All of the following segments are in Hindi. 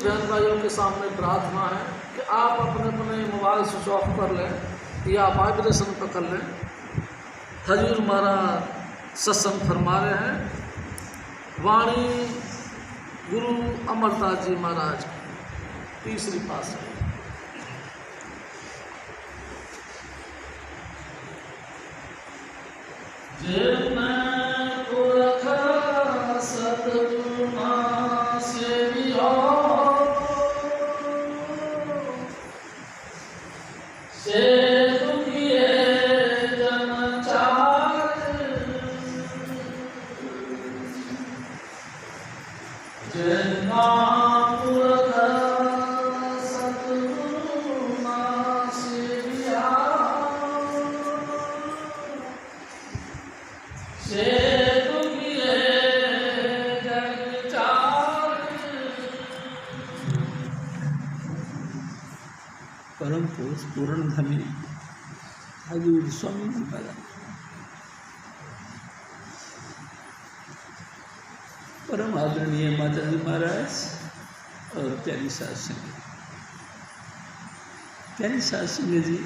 बहन भाइयों के सामने प्रार्थना है कि आप अपने अपने मोबाइल स्विच ऑफ कर लें या वाइब्रेशन पकड़ लें। हजूर महाराज सत्संग फरमा रहे हैं। वाणी गुरु अमरदास जी महाराज की तीसरी पातशाही। परम पुरुष पूर्ण धनी हजूर स्वामी जी महाराज, परम आदरणीय माता जी महाराज और प्यारी सास संगी। प्यारी सास संगी जी,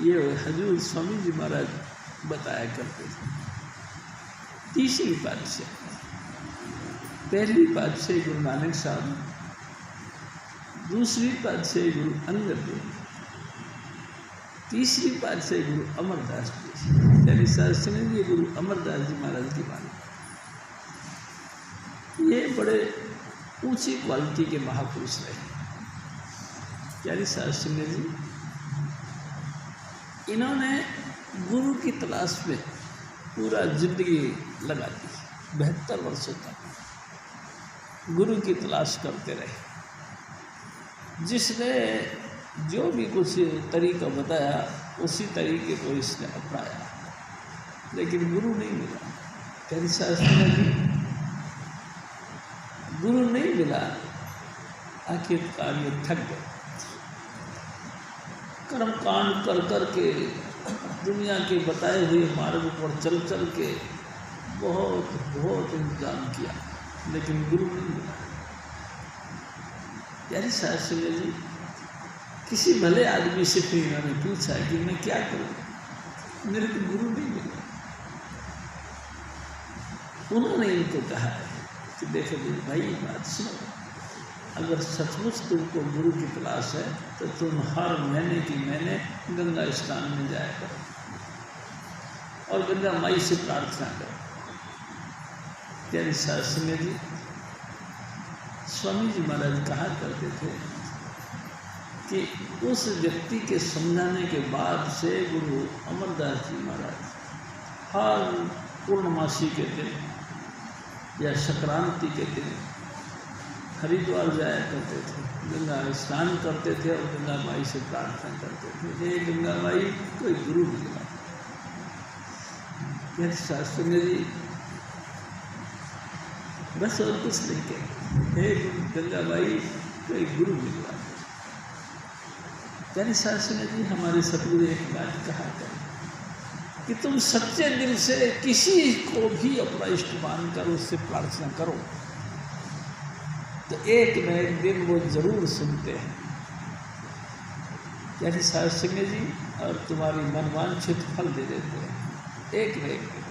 ये हजूर स्वामी जी महाराज बताया करते थे। तीसरी पातशाही, पहली पातशाही गुरु नानक साहब, दूसरी पातशाही गुरु अंगद देव, तीसरी पातशाही गुरु अमरदास जी। यानी सत्संग ये गुरु अमरदास जी महाराज की बात। ये बड़े ऊंची क्वालिटी के महापुरुष रहे। यानी सत्संग जी, इन्होंने गुरु की तलाश में पूरा जिंदगी लगा दी। 72 वर्षों तक गुरु की तलाश करते रहे। जिसने जो भी कुछ तरीका बताया उसी तरीके को इसने अपनाया, लेकिन गुरु नहीं मिला। प्यारी शास्त्री जी, गुरु नहीं मिला। आखिरकार ये थक गए। कर्म कांड कर कर के दुनिया के बताए हुए मार्ग पर चल चल के बहुत बहुत इंतजाम किया, लेकिन गुरु नहीं मिला। यानी शास्त्री जी, किसी भले आदमी से फिर इन्होंने पूछा कि मैं क्या करूं, मेरे को गुरु नहीं मिला। उन्होंने इनको कहा है कि देखो भाई, बात सुनो, अगर सचमुच तुमको गुरु की तलाश है तो तुम हर महीने की महीने गंगा स्नान में जाया करो और गंगा माई से प्रार्थना करो। यानी शास्त्री जी, स्वामी जी महाराज कहा करते थे कि उस व्यक्ति के समझाने के बाद से गुरु अमरदास जी महाराज हर पूर्णमासी के दिन या संक्रांति के दिन हरिद्वार जाया करते थे, गंगा स्नान करते थे और गंगा माई से प्रार्थना करते थे, हे गंगा माई कोई गुरु मिला। यह शास्त्री जी बस और कुछ नहीं कहते, हे गंगा माई कोई गुरु मिला। यानी शास्त्री जी, हमारे सतगुरु एक बात कहा करें कि तुम सच्चे दिल से किसी को भी अपना इष्ट मानकर उससे प्रार्थना करो तो एक न एक दिन वो जरूर सुनते हैं। यानी शास्त्री जी, और तुम्हारी मनवांछित फल दे देते हैं एक न एक दिन।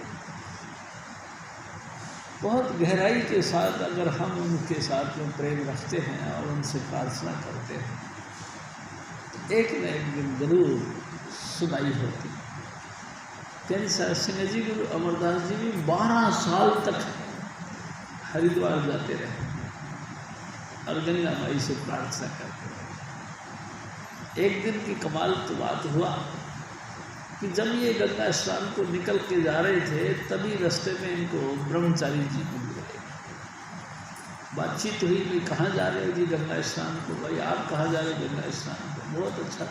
बहुत गहराई के साथ अगर हम उनके साथ में प्रेम रखते हैं और उनसे प्रार्थना करते हैं तो एक न एक दिन जरूर सुनाई होती। यानी शास्त्री जी, गुरु अमरदास जी भी 12 साल तक हरिद्वार जाते रहे और गंगा माई से प्रार्थना करते रहे। एक दिन की कमाल तो बात हुआ कि जब ये गंगा स्नान को निकल के जा रहे थे तभी रास्ते में इनको ब्रह्मचारी जी मिल गए। बातचीत हुई कि कहाँ जा रहे हो जी गंगा स्नान को। भाई आप कहाँ जा रहे हो गंगा स्नान को। बहुत अच्छा,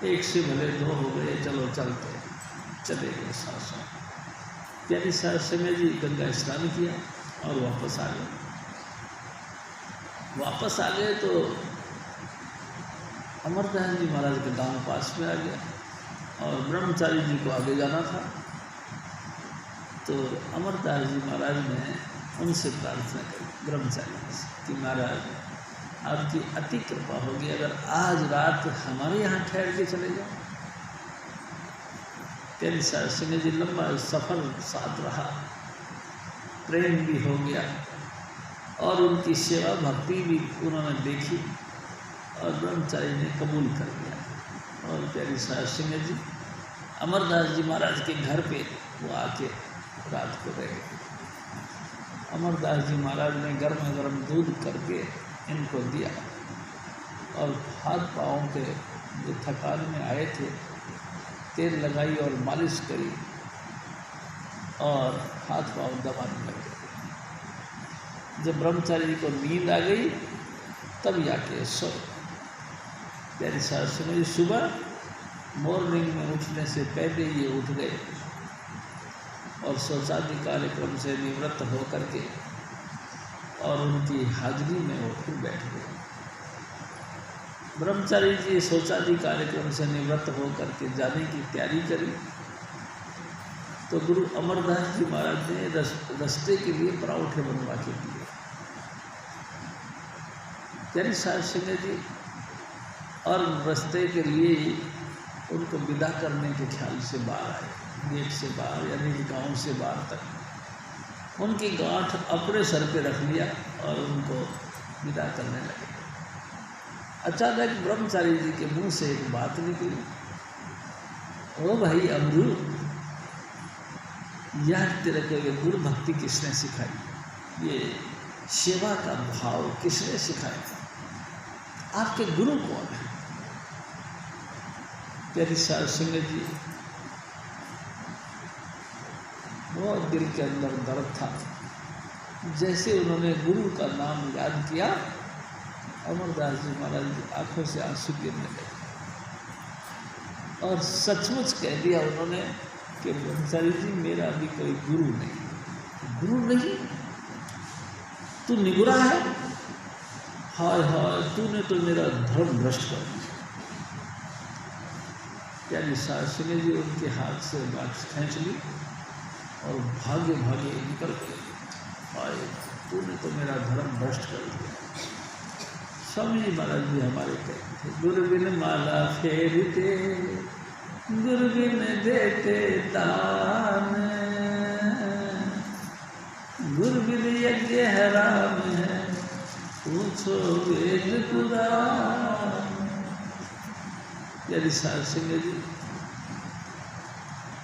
एक से भले दो हो गए, चलो चलते चले गए साथ में। यानी शास्त्री जी गंगा स्नान किया और वापस आ गए। वापस आ गए तो अमरदास जी महाराज के गांव पास में आ गया और ब्रह्मचारी जी को आगे जाना था। तो अमरदास जी महाराज ने उनसे प्रार्थना करी ब्रह्मचारी कि महाराज आपकी अति कृपा होगी, अगर आज रात हमारे यहाँ ठहर के चले जाओ। तेरी सिंह जी लंबा सफ़र साथ रहा, प्रेम भी हो गया और उनकी सेवा भक्ति भी उन्होंने देखी और ब्रह्मचारी ने कबूल कर लिया। और प्यारी सिंह जी अमरदास जी महाराज के घर पे वो आके रात को रह गए। अमरदास जी महाराज ने गर्मा गर्म दूध करके इनको दिया और हाथ पाँव के जो थकान में आए थे तेल लगाई और मालिश करी और हाथ पाँव दबाने लगे। जब ब्रह्मचारी को नींद आ गई तब जाके सोए। प्यारी सिंह जी सुबह मॉर्निंग में उठने से पहले ये उठ गए और शौचादि कार्यक्रम से निवृत्त होकर के और उनकी हाजिरी में वो फिर बैठ गए। ब्रह्मचारी जी शौचादि कार्यक्रम से निवृत्त होकर के जाने की तैयारी करी तो गुरु अमरदास जी महाराज ने रास्ते के लिए पराठे बनवा के दिए। प्यारी सिंह जी और रास्ते के लिए उनको विदा करने के ख्याल से बाहर आए, गेट से बाहर यानी कि गाँव से बाहर तक उनकी गांठ अपने सर पे रख लिया और उनको विदा करने लगे। अचानक ब्रह्मचारी जी के मुंह से एक बात निकली, ओ भाई अमरू, यार तेरे को ये गुरु भक्ति किसने सिखाई, ये सेवा का भाव किसने सिखाया, आपके गुरु कौन है? प्यारी सिंह जी बहुत दिल के अंदर दर्द था। जैसे उन्होंने गुरु का नाम याद किया अमरदास जी महाराज की आंखों से आंसू गिरने लगे और सचमुच कह दिया उन्होंने कि ब्रह्मचारी जी मेरा अभी कोई गुरु नहीं। गुरु नहीं? तू निगुरा है? हाय हाय, तूने तो मेरा धर्म भ्रष्ट कर दिया। प्यारी सिंह जी उनके हाथ से बात खींच ली और भागे भागे निकल गए। आए, तूने तो मेरा धर्म भ्रष्ट कर दिया। स्वामी जी महाराज जी हमारे कहते थे, गुरु बिन माला फेरते, गुरु बिन देते दान, गुरु बिन यज्ञ हराम है, पूछो वेद पुराण। प्यारी सिंह जी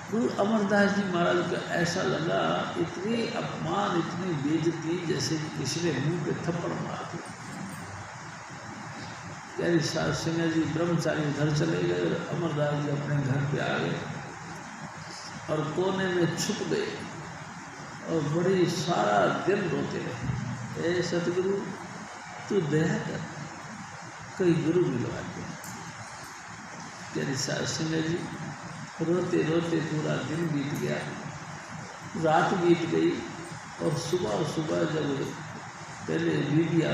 गुरु अमरदास जी महाराज को ऐसा लगा, इतनी अपमान इतनी बेइज्जती जैसे कि किसी ने मुंह पे थप्पड़ मार दिया। प्यारी सिंह जी ब्रह्मचारी घर चले गए और अमरदास जी अपने घर पे आ गए और कोने में छुप गए और बड़ी सारा दिन रोते रहे, ए सतगुरु तू दया कर, कोई गुरु मिलवा दे। प्यारी सिंह जी रोते रोते पूरा दिन बीत गया, रात बीत गई और सुबह सुबह जब पहले बीबिया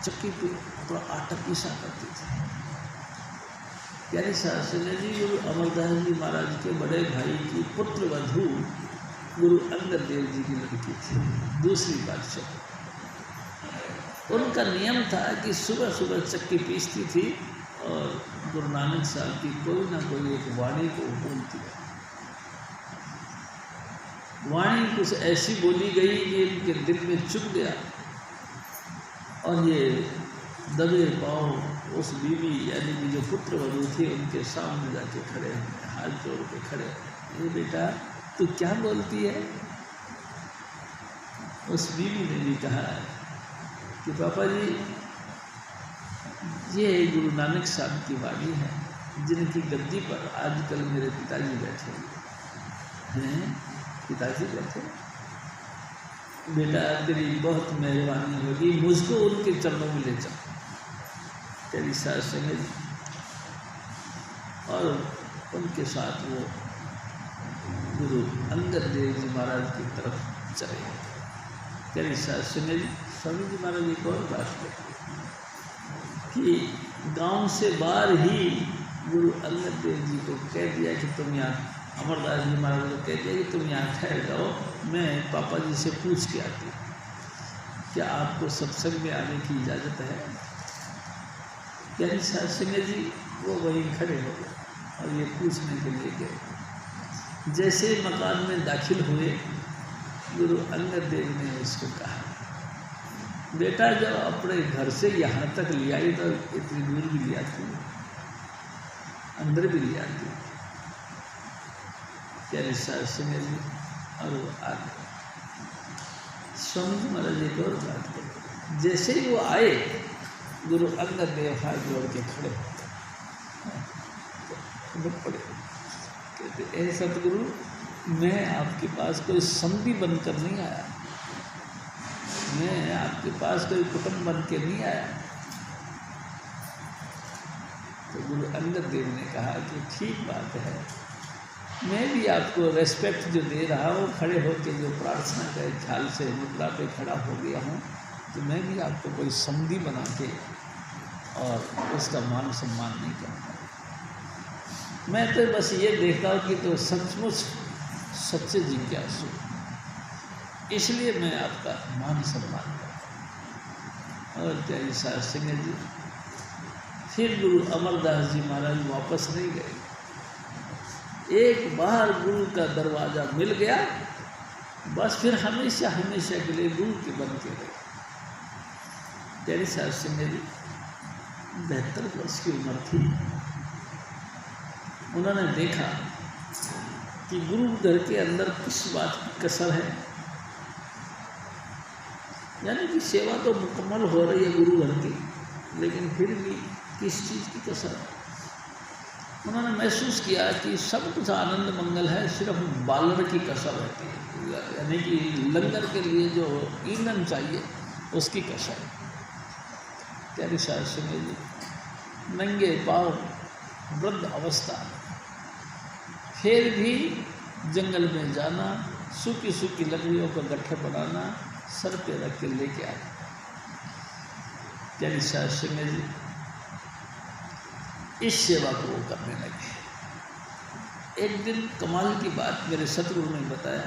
चक्की पे थोड़ा आटा पीसा करती थी। प्यारी सिंह जी गुरु अमरदास जी महाराज के बड़े भाई की पुत्र वधू गुरु अंगद देव जी की लड़की थी, दूसरी बादशाह। उनका नियम था कि सुबह सुबह चक्की पीसती थी और गुरु नानक साहब की कोई ना कोई एक वाणी को बोलती है। वाणी कुछ ऐसी बोली गई कि इनके दिल में चुभ गया और ये दबे पाँव उस बीवी यानी कि जो पुत्र वधू थी उनके सामने जाके खड़े हैं, हाथ जोड़ के खड़े हैं। ये बेटा तू क्या बोलती है? उस बीवी ने भी कहा कि पापा जी ये गुरु नानक साहब की वाणी है, जिनकी गद्दी पर आजकल मेरे पिताजी बैठे हैं। पिताजी बैठे? बेटा तेरी बहुत मेहरबानी होगी, मुझको उनके चरणों में ले जा। तेरी सिंह जी और उनके साथ वो गुरु अंगद देव जी महाराज की तरफ चले गए। तेरी सिंह जी स्वामी जी महाराज एक और बात कहते कि गांव से बाहर ही गुरु अंगद देव जी को कह दिया कि तुम यहाँ, अमरदास जी महाराज को कह दिया कि तुम यहाँ ठहर जाओ, मैं पापा जी से पूछ के आती हूँ। क्या आपको सत्संग में आने की इजाज़त है? प्यारी साहब सिंह जी वो वहीं खड़े हो गए और ये पूछने के लिए गए। जैसे मकान में दाखिल हुए, गुरु अंगद देव ने उसको कहा, बेटा जब अपने घर से यहाँ तक ले आई तो इतनी दूर भी लिया थी, अंदर भी लिया थी। प्यारे साहब सिंह जी और वो आ गए। स्वामी जी महाराज एक और बात करें, जैसे ही वो आए गुरु अंगद देव हाथ जोड़ के खड़े पड़े, कहते ऐ सतगुरु, मैं आपके पास कोई संधि बनकर नहीं आया, मैं आपके पास कोई कुटुंब बन के नहीं आया। तो गुरु अंगद देव ने कहा कि ठीक बात है, मैं भी आपको रेस्पेक्ट जो दे रहा हूँ, खड़े होकर जो प्रार्थना के ख्याल से मुद्रा पे खड़ा हो गया हूँ, तो मैं भी आपको कोई संधि बना के और उसका मान सम्मान नहीं करूँगा। मैं तो बस ये देखता हूँ कि तो सचमुच सच्चे जिज्ञासु, इसलिए मैं आपका मान सम्मान करता हूँ। और प्यारी साहब सिंह जी फिर गुरु अमरदास जी महाराज वापस नहीं गए। एक बार गुरु का दरवाज़ा मिल गया, बस फिर हमेशा हमेशा के लिए गुरु के बन के रहे। प्यारी साहब सिंह जी 72 वर्ष की उम्र थी। उन्होंने देखा कि गुरु घर के अंदर किस बात की कसर है, यानी कि सेवा तो मुकम्मल हो रही है गुरु घर की, लेकिन फिर भी किस चीज़ की कसर है। उन्होंने महसूस किया कि सब कुछ आनंद मंगल है, सिर्फ बालर की कसर रहती है, यानी कि लंगर के लिए जो ईंधन चाहिए उसकी कसर है। प्यारी साहब सिंह जी नंगे पाँव वृद्ध अवस्था, फिर भी जंगल में जाना, सूखी सूखी लकड़ियों का गट्ठे बनाना, सर पे रख के लेके आए। प्यारी साहब सिंह जी इस सेवा को वो करने लगे। एक दिन कमाल की बात मेरे सतगुरु ने बताया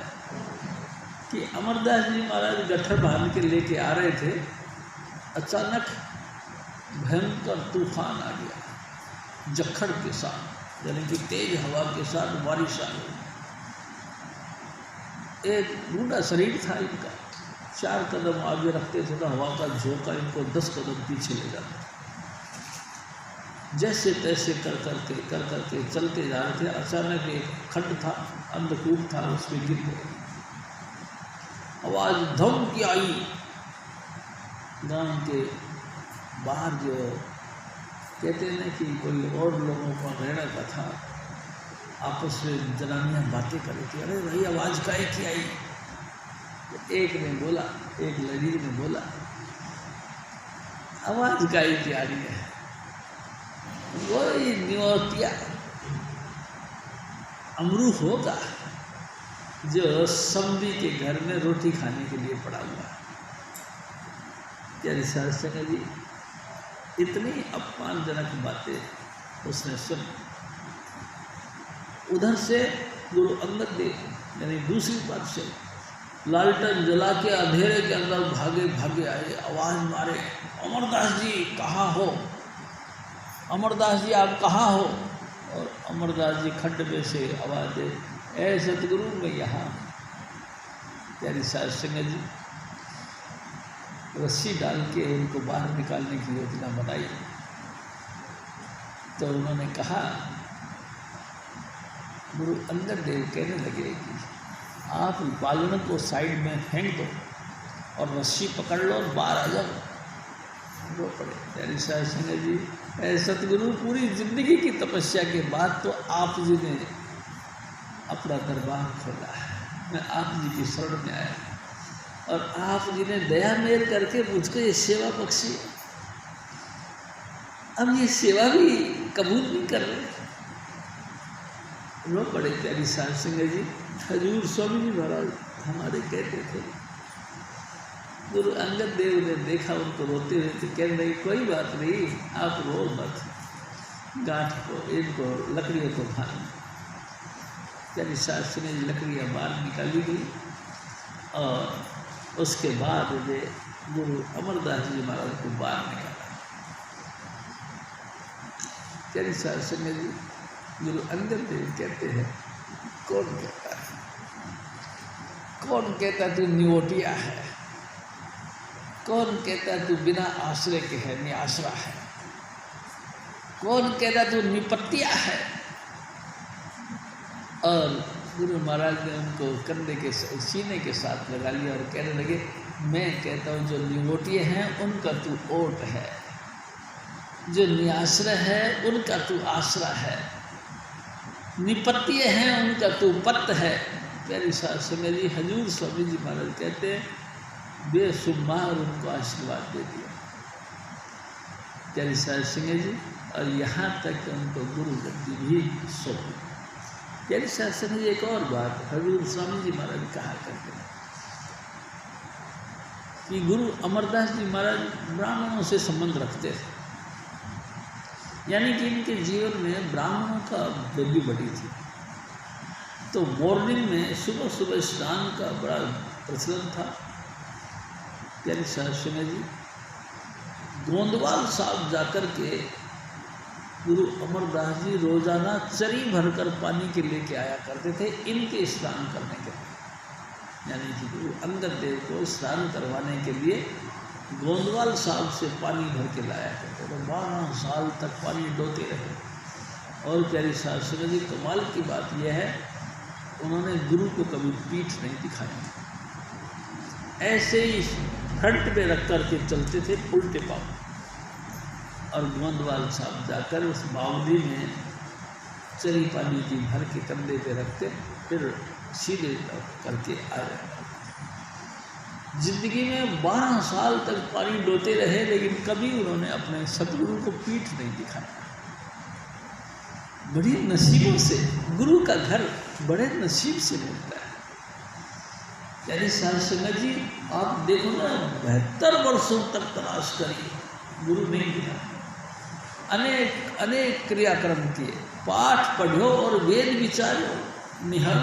कि अमरदास जी महाराज गट्ठर बांध के लेके आ रहे थे, अचानक भयंकर तूफान आ गया, जखड़ के साथ, यानी कि तेज हवा के साथ बारिश आ गई। एक बूढ़ा शरीर था इनका, 4 कदम आगे रखते थे तो हवा का झोंका इनको 10 कदम पीछे ले जाता। जैसे तैसे कर करके चलते जा रहे थे, अचानक एक खड्ड था, अंधकूप था, उसमें गिर गए। आवाज़ धम की आई। गांव के बाहर जो कहते हैं कि कोई और लोगों का रहना का था, आपस में जनानियाँ बातें कर रही थी, अरे भाई आवाज़ काहे की आई। तो एक ने बोला, एक लड़की ने बोला, आवाज़ काहे की आ रही है, वही न्योतिया अमरू होगा जो समधी के घर में रोटी खाने के लिए पड़ा हुआ। प्यारी साहब सिंह जी इतनी अपमानजनक बातें उसने सुनी। उधर से गुरु अंगद देव यानी दूसरी तरफ से लालटेन जला के अंधेरे के अंदर भागे भागे आए, आवाज़ मारे, अमरदास जी कहाँ हो, अमरदास जी आप कहाँ हो। और अमरदास जी खड्ड में से आवाज़ दे, ऐ सतगुरु मैं यहाँ। प्यारी साहब सिंह जी रस्सी डाल के उनको बाहर निकालने की योजना बनाई। तो उन्होंने कहा, गुरु अंगद देव कहने लगे कि आप बालन को साइड में फेंक दो और रस्सी पकड़ लो और बाहर आ जाओ। वो पड़े प्यारी साहब सिंह जी, ऐ सतगुरु पूरी जिंदगी की तपस्या के बाद तो आप जी ने अपना दरबार खोला है, मैं आप जी की शरण में आया और आप जी ने दया मेल करके मुझको ये सेवा बख्शी। अब ये सेवा भी कबूल नहीं कर रहे। रो पड़े प्यारी साहब सिंह जी। हजूर स्वामी जी महाराज हमारे कहते थे। गुरु अंगद देव ने देखा उनको रोते हुए, तो कह रहे कोई बात नहीं, आप रो मत, गांठ को इनको लकड़ियों को भाग। प्यारी साहब सिंह जी लकड़ियाँ बाहर निकाली गई और उसके बाद वे गुरु अमरदास जी महाराज को बाहर निकाला। प्यारी साध संगत जी, गुरु अंगद देव कहते हैं, कौन कहता है, कौन कहता तू निवोटिया है, कौन कहता तू बिना आश्रय के है, निआसरा है, कौन कहता तू निपत्तिया है। और गुरु महाराज ने उनको कंधे के सीने के साथ लगा लिया और कहने लगे, मैं कहता हूँ जो निवोटिए हैं उनका तू ओट है, जो निआश्रय है उनका तू आश्रा है, निपत्तिए हैं उनका तू पत्त है। प्यारी साध संगत जी, हजूर स्वामी जी महाराज कहते हैं, बेशुमार उनको आशीर्वाद दे दिया। प्यारी साध संगत जी, और यहाँ तक उनको गुरु गद्दी भी सौंपी। प्यारी साध संगत जी, एक और बात हजूर स्वामी जी महाराज कहा करते हैं कि गुरु अमरदास जी महाराज ब्राह्मणों से संबंध रखते थे, यानी कि इनके जीवन में ब्राह्मणों का वृद्धि बढ़ी थी। तो मॉर्निंग में सुबह सुबह स्नान का बड़ा प्रचलन था। प्यारी साध संगत जी, गोंदवाल साहब जाकर के गुरु अमरदास जी रोजाना चरी भरकर पानी के लेके आया करते थे इनके स्नान करने के लिए। यानी कि गुरु अंगद देव को स्नान करवाने के लिए गोंदवाल साहब से पानी भर के लाया करते थे। 12 साल तक पानी डोते रहे। और प्यारी साध संगत जी, कमाल की बात यह है, उन्होंने गुरु को कभी पीठ नहीं दिखाया, ऐसे ही फ्रंट में रख कर के चलते थे उल्टे पाँव। और गोंदवाल साहब जाकर उस बावली में चरी पानी की भर के कंधे पे रखते, फिर सीधे करके आ रहे। जिंदगी में 12 साल तक पानी डोते रहे, लेकिन कभी उन्होंने अपने सतगुरु को पीठ नहीं दिखाया। बड़ी नसीबों से गुरु का घर बड़े नसीब से मिलता है। यानी साध संगत जी, आप देखो ना, 72 वर्षों तक तलाश करिए, गुरु नहीं मिला। अनेक अनेक क्रियाक्रम किए, पाठ पढ़ो और वेद विचारो, निहल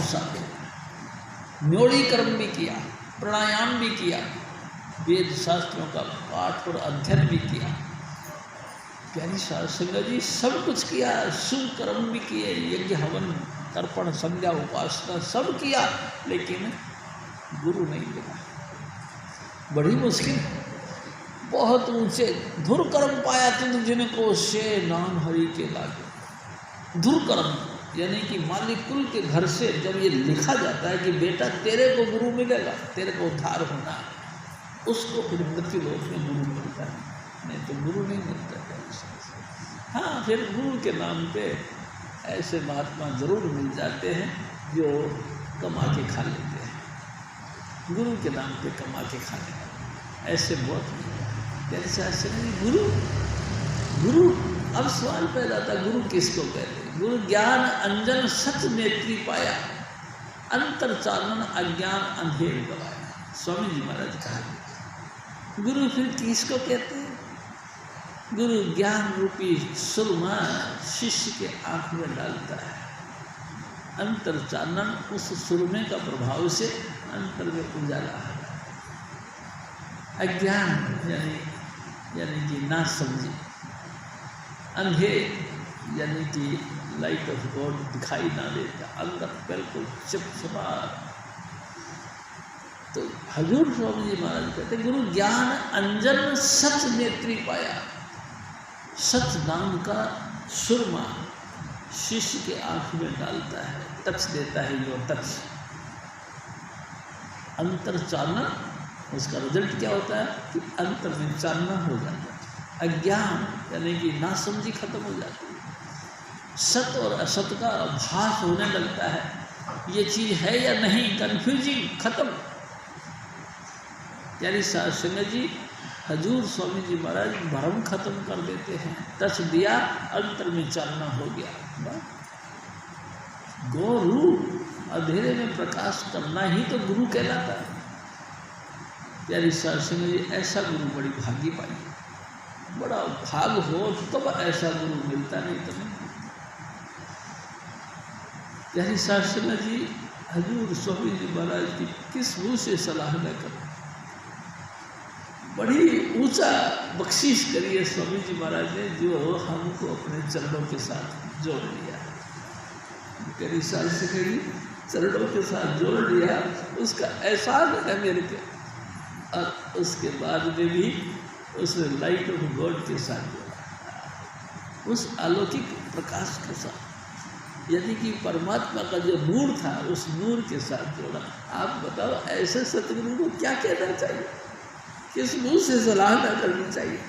साधो, न्योड़ी कर्म भी किया, प्राणायाम भी किया, वेद शास्त्रों का पाठ और अध्ययन भी किया। प्यारी साध संगत जी, सब कुछ किया, शुभ कर्म भी किए, यज्ञ हवन तर्पण संध्या उपासना सब किया, लेकिन गुरु नहीं मिला। बड़ी मुश्किल है। बहुत ऊंचे धुर कर्म पाया तुम जिनको से नाम हरि के लागे। धुर कर्म यानी कि मालिक कुल के घर से जब ये लिखा जाता है कि बेटा तेरे को गुरु मिलेगा, तेरे को उद्धार होना है, उसको फिर मृत्यु लोक में गुरु मिलता है, नहीं तो गुरु नहीं मिलता है। हाँ, फिर गुरु के नाम पे ऐसे महात्मा जरूर मिल जाते हैं जो कमा के खा लेते हैं, गुरु के नाम पे कमा के खा लेते हैं, ऐसे बहुत मिल जाते हैं। जैसे गुरु गुरु अब सवाल पैदा था, गुरु किसको कहते हैं? गुरु ज्ञान अंजन सच नेत्री पाया, अंतर चानन अज्ञान अंधेर गवाया। स्वामी जी महाराज कहा गुरु फिर किसको कहते हैं? गुरु ज्ञान रूपी सुरमा शिष्य के आंख में डालता है, अंतर चानन उस सुरमे का प्रभाव से अंतर में उजाला है। अज्ञान यानी कि ना समझी, अंधेर यानी कि लाइट ऑफ गॉड दिखाई ना देता, अंदर बिल्कुल चिपचिपा। तो हजूर स्वामी जी महाराज कहते गुरु ज्ञान अंजन सच नेत्री पाया, सच नाम का सुरमा शिष्य के आंख में डालता है, टच देता है, यो टच। अंतर चानना, उसका रिजल्ट क्या होता है कि अंतर में चानना हो जाता है, अज्ञान यानी कि नासमझी खत्म हो जाती है, सत और असत का भास होने लगता है, ये चीज़ है या नहीं, कन्फ्यूजिंग खत्म। यानी साध संगत जी, हजूर स्वामी जी महाराज भ्रम खत्म कर देते हैं, टच दिया अंतर में चानना हो गया। गुरु अंधेरे में प्रकाश करना ही तो गुरु कहलाता है। प्यारी साध संगत जी, ऐसा गुरु बड़ी भागी पाई, बड़ा भाग हो तब ऐसा गुरु मिलता, नहीं तो नहीं। प्यारी साध संगत जी, हजूर स्वामी जी महाराज की किस मुँह से सलाह न करें। बड़ी ऊंचा बख्शीश करी है स्वामी जी महाराज ने, जो हमको अपने चरणों के साथ जोड़ लिया। कई साल से कहीं चरणों के साथ जोड़ लिया, उसका एहसास है मेरे पे। और उसके बाद में भी उसने लाइट ऑफ गॉड के साथ जोड़ा, उस अलौकिक प्रकाश के साथ, यानी कि परमात्मा का जो नूर था उस नूर के साथ जोड़ा। आप बताओ ऐसे सतगुरु को क्या कहना चाहिए, किस मुँह से सलाह न करनी चाहिए।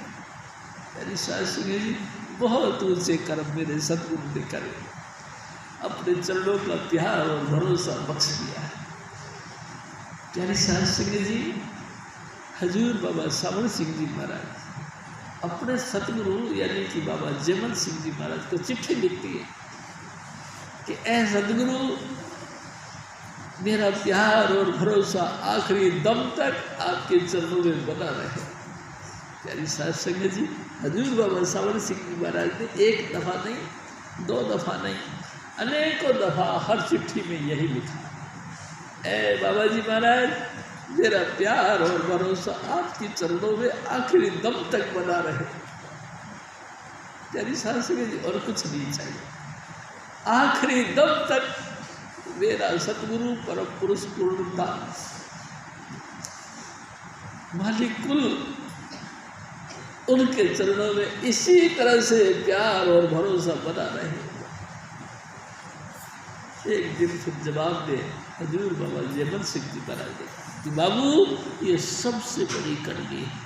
यानी शास्त्री जी बहुत ऊंचे कर्म मेरे सतगुरु ने करे, अपने चरणों का प्यार और भरोसा बख्श दिया है। प्यारी शास्त्री जी हजूर बाबा सावर सिंह जी महाराज अपने सतगुरु यानी कि बाबा जयमल सिंह जी महाराज को चिट्ठी लिखती है कि ऐ सतगुरु, मेरा प्यार और भरोसा आखिरी दम तक आपके चरणों में बना रहे। प्यारी साध संगत जी हजूर बाबा सावर सिंह जी महाराज ने एक दफ़ा नहीं, दो दफ़ा नहीं, अनेकों दफ़ा हर चिट्ठी में यही लिखा, ऐ बाबा जी महाराज, मेरा प्यार और भरोसा आपके चरणों में आखिरी दम तक बना रहे। प्यारी साध संगत जी और कुछ नहीं चाहिए, आखिरी दम तक मेरा सतगुरु परम पुरुष पूर्णता मालिक कुल उनके चरणों में इसी तरह से प्यार और भरोसा बना रहे। एक दिन फिर जवाब दे हजूर बाबा जयमल सिंह जी महाराज ने कि बाबू ये सबसे बड़ी करनी है,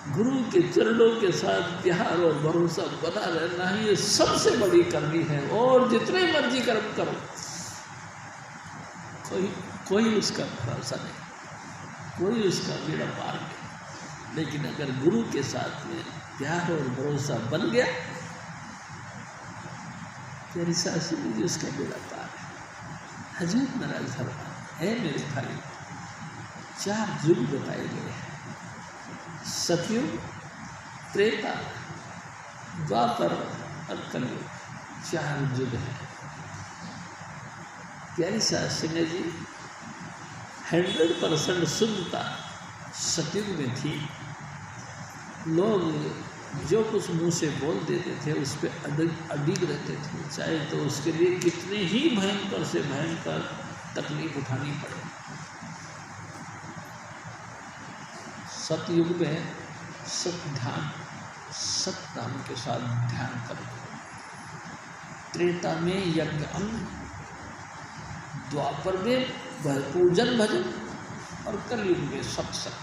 गुरु के चरणों के साथ प्यार और भरोसा बना रहना ही ये सबसे बड़ी करनी है। और जितने मर्जी कर्म करो, कोई उसका भरोसा नहीं, कोई उसका बेड़ा पार नहीं, लेकिन अगर गुरु के साथ में प्यार और भरोसा बन गया, तेरी शास्त्री जी उसका बेड़ा पार है। हजूर महाराज फरमाते है मेरे भाई, 4 युग बताए गए हैं, सतयुग, त्रेता, द्वापर और कलयुग, 4 युग हैं। प्यारी शास्त्री जी 100% शुद्धता सतयुग में थी। लोग जो कुछ मुंह से बोल देते थे उस पर अडिग रहते थे, चाहे तो उसके लिए कितने ही भयंकर से भयंकर तकलीफ उठानी पड़े। सतयुग में सत ध्यान, सत नाम के साथ ध्यान करो। त्रेता में यज्ञ अंग, द्वापर में पूजन भजन और कलयुग में सत्संग।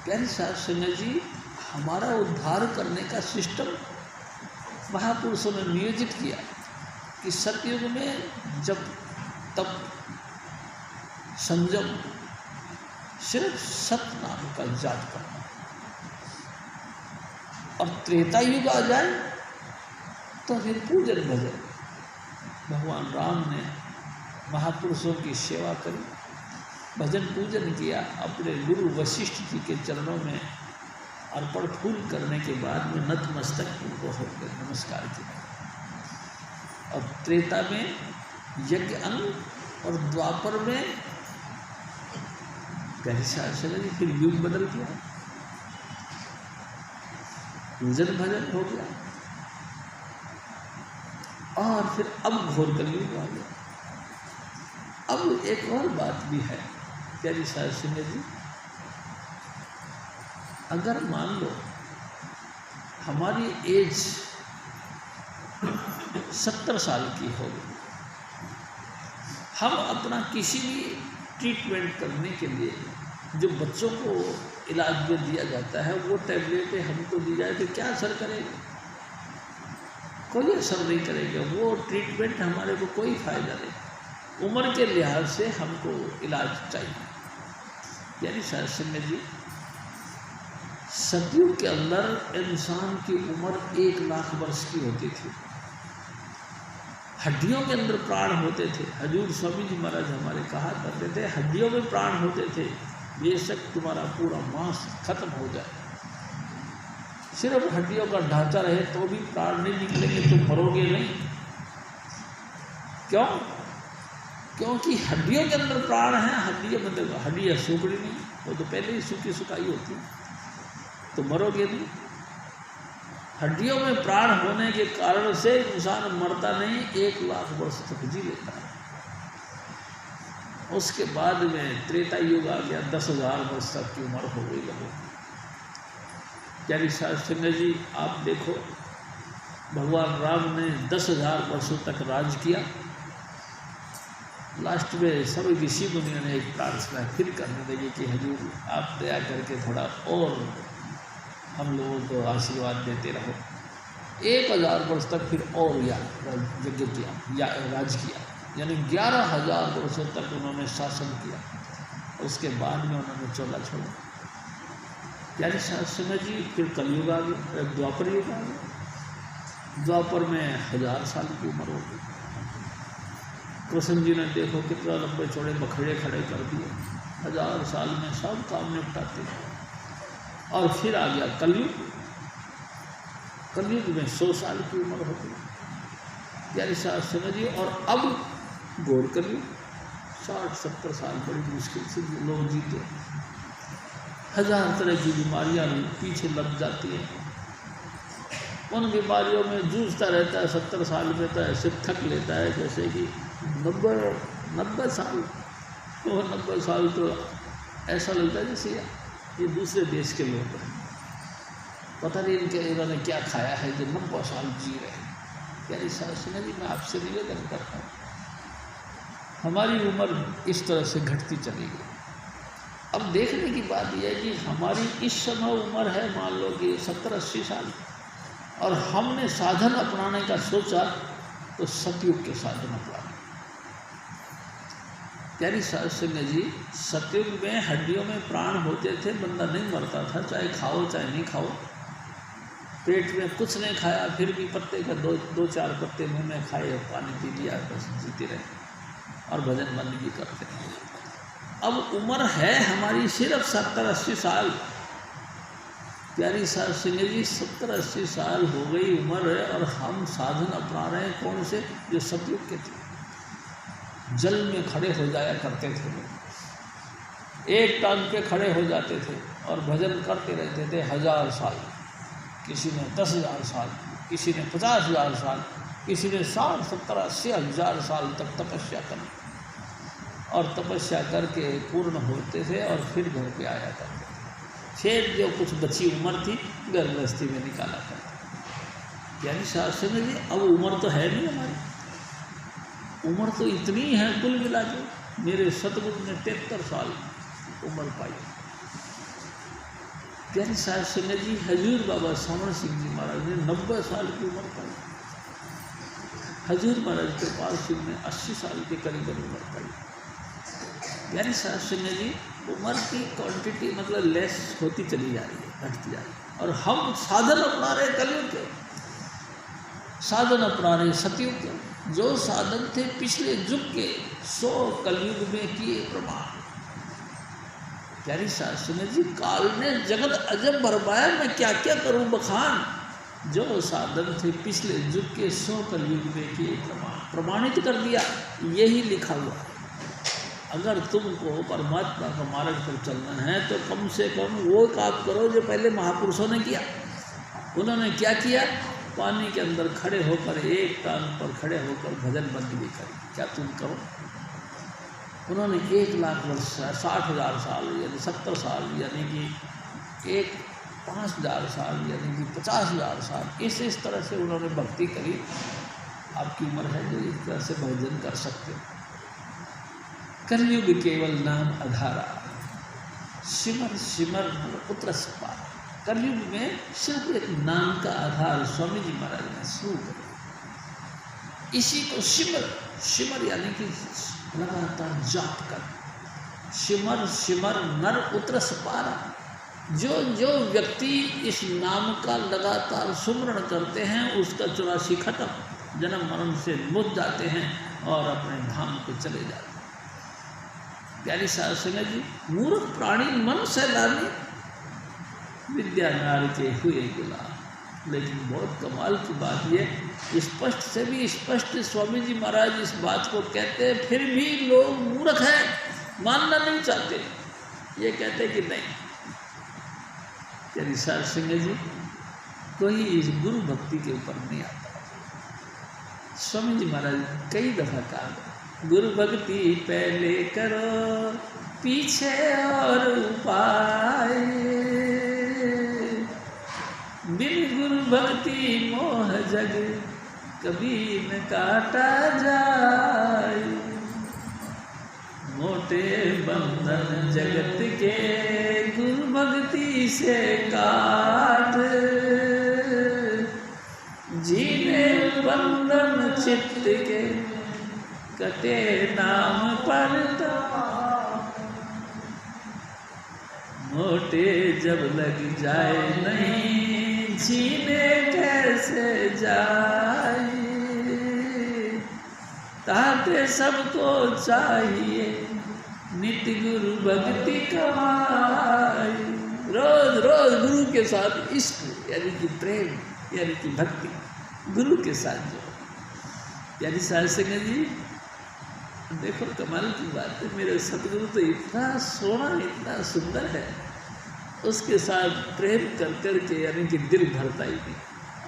प्यारी साध संगत जी हमारा उद्धार करने का सिस्टम महापुरुषों ने नियोजित किया कि सतयुग में जब तब संयम, सिर्फ सत नाम का जाप करना, और त्रेता युग आ जाए तो फिर पूजन भजन। भगवान राम ने महापुरुषों की सेवा करी, भजन पूजन किया, अपने गुरु वशिष्ठ जी के चरणों में अर्पण फूल करने के बाद में नतमस्तक उनको होकर नमस्कार किया। और त्रेता में यज्ञ अंग और द्वापर में प्यारी शास्त्री जी फिर युग बदल गया, पूजन भजन हो गया, और फिर अब घोर कलयुग आ गया। अब एक और बात भी है प्यारी शास्त्री जी, अगर मान लो हमारी एज 70 साल की हो गई, हम अपना किसी भी ट्रीटमेंट करने के लिए जो बच्चों को इलाज में दिया जाता है वो टैबलेटें हमको दी जाए तो क्या असर करेगा? कोई असर नहीं करेगा, वो ट्रीटमेंट हमारे को कोई फ़ायदा नहीं। उम्र के लिहाज से हमको इलाज चाहिए। यानी शास्त्री जी सतयुग के अंदर इंसान की उम्र 1 लाख वर्ष की होती थी, हड्डियों के अंदर प्राण होते थे। हजूर स्वामी जी महाराज हमारे कहा करते थे हड्डियों में प्राण होते थे, बेशक तुम्हारा पूरा मांस खत्म हो जाए, सिर्फ हड्डियों का ढांचा रहे तो भी प्राण नहीं निकलेंगे, तुम मरोगे नहीं। क्यों? क्योंकि हड्डियों के अंदर प्राण है, हड्डियाँ मतलब हड्डियाँ सूखड़ी नहीं। वो तो पहले ही सूखी सुखाई होती, तो मरोगे नहीं। हड्डियों में प्राण होने के कारण से इंसान मरता नहीं, 1 लाख वर्ष तक जी लेता है। उसके बाद में त्रेता युग आ गया, 10,000 वर्ष तक की उम्र हो गई लोगों की। प्यारी साध संगत जी, आप देखो भगवान राम ने 10,000 वर्षों तक राज किया। लास्ट में सभी ऋषि मुनियों ने एक प्रार्थना फिर करने लगी कि हजूर आप दया करके थोड़ा और हम लोगों को आशीर्वाद देते रहो। 1,000 वर्ष तक फिर और यज्ञ किया या राज किया, यानी 11,000 वर्षों तक उन्होंने शासन किया। उसके बाद में उन्होंने चोला छोड़ा। प्यारे साध जी, फिर कलयुग आ गया, द्वापर युग आ गया। द्वापर में 1000 साल की उम्र हो गई। कृष्ण जी ने देखो कितना लंबे चौड़े बखड़े खड़े कर दिए, 1000 साल में सब काम निपटाते हैं। और फिर आ गया कलयुग। कलयुग में 100 साल की उम्र हो गई। प्यारे साथ समझिए, और अब घोर कलयुग 60-70 साल बड़ी मुश्किल से लोग जीते। 1000 तरह की बीमारियां पीछे लग जाती हैं। उन बीमारियों में जूझता रहता है, 70 साल में तो ऐसे थक लेता है जैसे कि 90 साल। तो 90 साल तो ऐसा लगता है जैसे ये दूसरे देश के लोग हैं, पता नहीं इन्होंने क्या खाया है जो 90 साल जी रहे हैं। प्यारी साथ सुने जी, मैं आपसे निवेदन करता हूँ, हमारी उम्र इस तरह से घटती चली गई। अब देखने की बात यह है कि हमारी इस समय उम्र है मान लो कि 70-80 साल, और हमने साधन अपनाने का सोचा तो सतयुग के साधन अपनाने। प्यारी साध संगत जी, सतयुग में हड्डियों में प्राण होते थे, बंदा नहीं मरता था, चाहे खाओ चाहे नहीं खाओ। पेट में कुछ नहीं खाया फिर भी पत्ते का 2-4 पत्ते मुंह में खाए, पानी पी लिया, बस जीते रहे और भजन बंदगी करते रहे। अब उम्र है हमारी सिर्फ 70-80 साल। प्यारी साध संगत जी, 70-80 साल हो गई उम्र है और हम साधन अपना रहे हैं कौन से? जो सतयुग के थे। जल में खड़े हो जाया करते थे लोग, एक टांग पे खड़े हो जाते थे और भजन करते रहते थे 1000 साल। किसी ने 10,000 साल, किसी ने 50,000 साल, किसी ने 60, 70, 80 हज़ार साल तक तपस्या करी, और तपस्या करके पूर्ण होते थे और फिर घर पे आया करते थे। फिर जो कुछ बची उम्र थी गर्भवस्थी में निकाला करते। यानी शास्त्र में जी अब उम्र तो है नहीं हमारी, उम्र तो इतनी है कुल मिला के। मेरे सतगुरु ने 73 साल उम्र पाई। प्यारी साध संगत जी, हजूर बाबा सामण सिंह जी महाराज ने 90 साल की उम्र पाई। हजूर महाराज कृपाल सिंह ने 80 साल के करीब उम्र पाई। प्यारी साध संगत जी, उम्र की क्वांटिटी मतलब लेस होती चली जा रही है, घटती जा रही है, और हम साधन अपना रहे कलयुग के, साधन अपना रहे सतयुग के। जो साधन थे पिछले युग के 100 कलयुग में किए प्रमाण। प्यारी साध संगत जी, काल ने जगत अजब बरपाया, मैं क्या क्या करूं बखान। जो साधन थे पिछले युग के 100 कलयुग में किए प्रमाण, प्रमाणित कर दिया। यही लिखा हुआ है। अगर तुमको परमात्मा का मार्ग पर चलना है तो कम से कम वो काम करो जो पहले महापुरुषों ने किया। उन्होंने क्या किया? पानी के अंदर खड़े होकर, एक टांग पर खड़े होकर भजन बंदगी करी। क्या तुम करो? उन्होंने 1 लाख वर्ष, 60,000 साल यानी 70 साल, यानी कि 5,000 साल यानी कि 50,000 साल, इस तरह से उन्होंने भक्ति करी। आपकी उम्र है जो इस तरह से भजन कर सकते। कलयुग केवल नाम आधारा, सिमर सिमर पुत्र सपा। कलयुग में सिर्फ एक नाम का आधार स्वामी जी महाराज ने शुरू कर, इसी को सिमर, सिमर यानी कि लगातार जाप कर। सिमर सिमर नर उतर सपारा। जो जो व्यक्ति इस नाम का लगातार सुमरण करते हैं उसका 84 खत्म, जन्म मरण से मुक्त जाते हैं और अपने धाम को चले जाते हैं। प्यारी साध संगत जी, मूर्ख प्राणी मन सैलानी, विद्या नार के हुए गुलाम। लेकिन बहुत कमाल की बात यह, स्पष्ट से भी स्पष्ट स्वामी जी महाराज इस बात को कहते हैं, फिर भी लोग मूर्ख हैं, मानना नहीं चाहते। ये कहते कि नहीं, यानी साध सिंह जी कोई इस गुरु भक्ति के ऊपर नहीं आता। स्वामी जी महाराज कई दफा कहा, गुरु भक्ति पहले करो पीछे और उपाय, बिन गुरु भक्ति मोह जग कभी न काटा जाए, मोटे बंधन जगत के गुरु भक्ति से काट, जीने बंधन चित्त के कटे नाम पर, मोटे जब लग जाए नहीं जीने कैसे जाए, ताते सबको चाहिए नित्य गुरु भक्ति कमाई। रोज रोज गुरु के साथ इश्क यानी कि प्रेम यानी कि भक्ति गुरु के साथ जो, यानी साध संगत जी देखो कमाल की बात है, मेरे सतगुरु तो इतना सोना इतना सुंदर है, उसके साथ प्रेम कर करके यानी कि दिल भरता ही नहीं,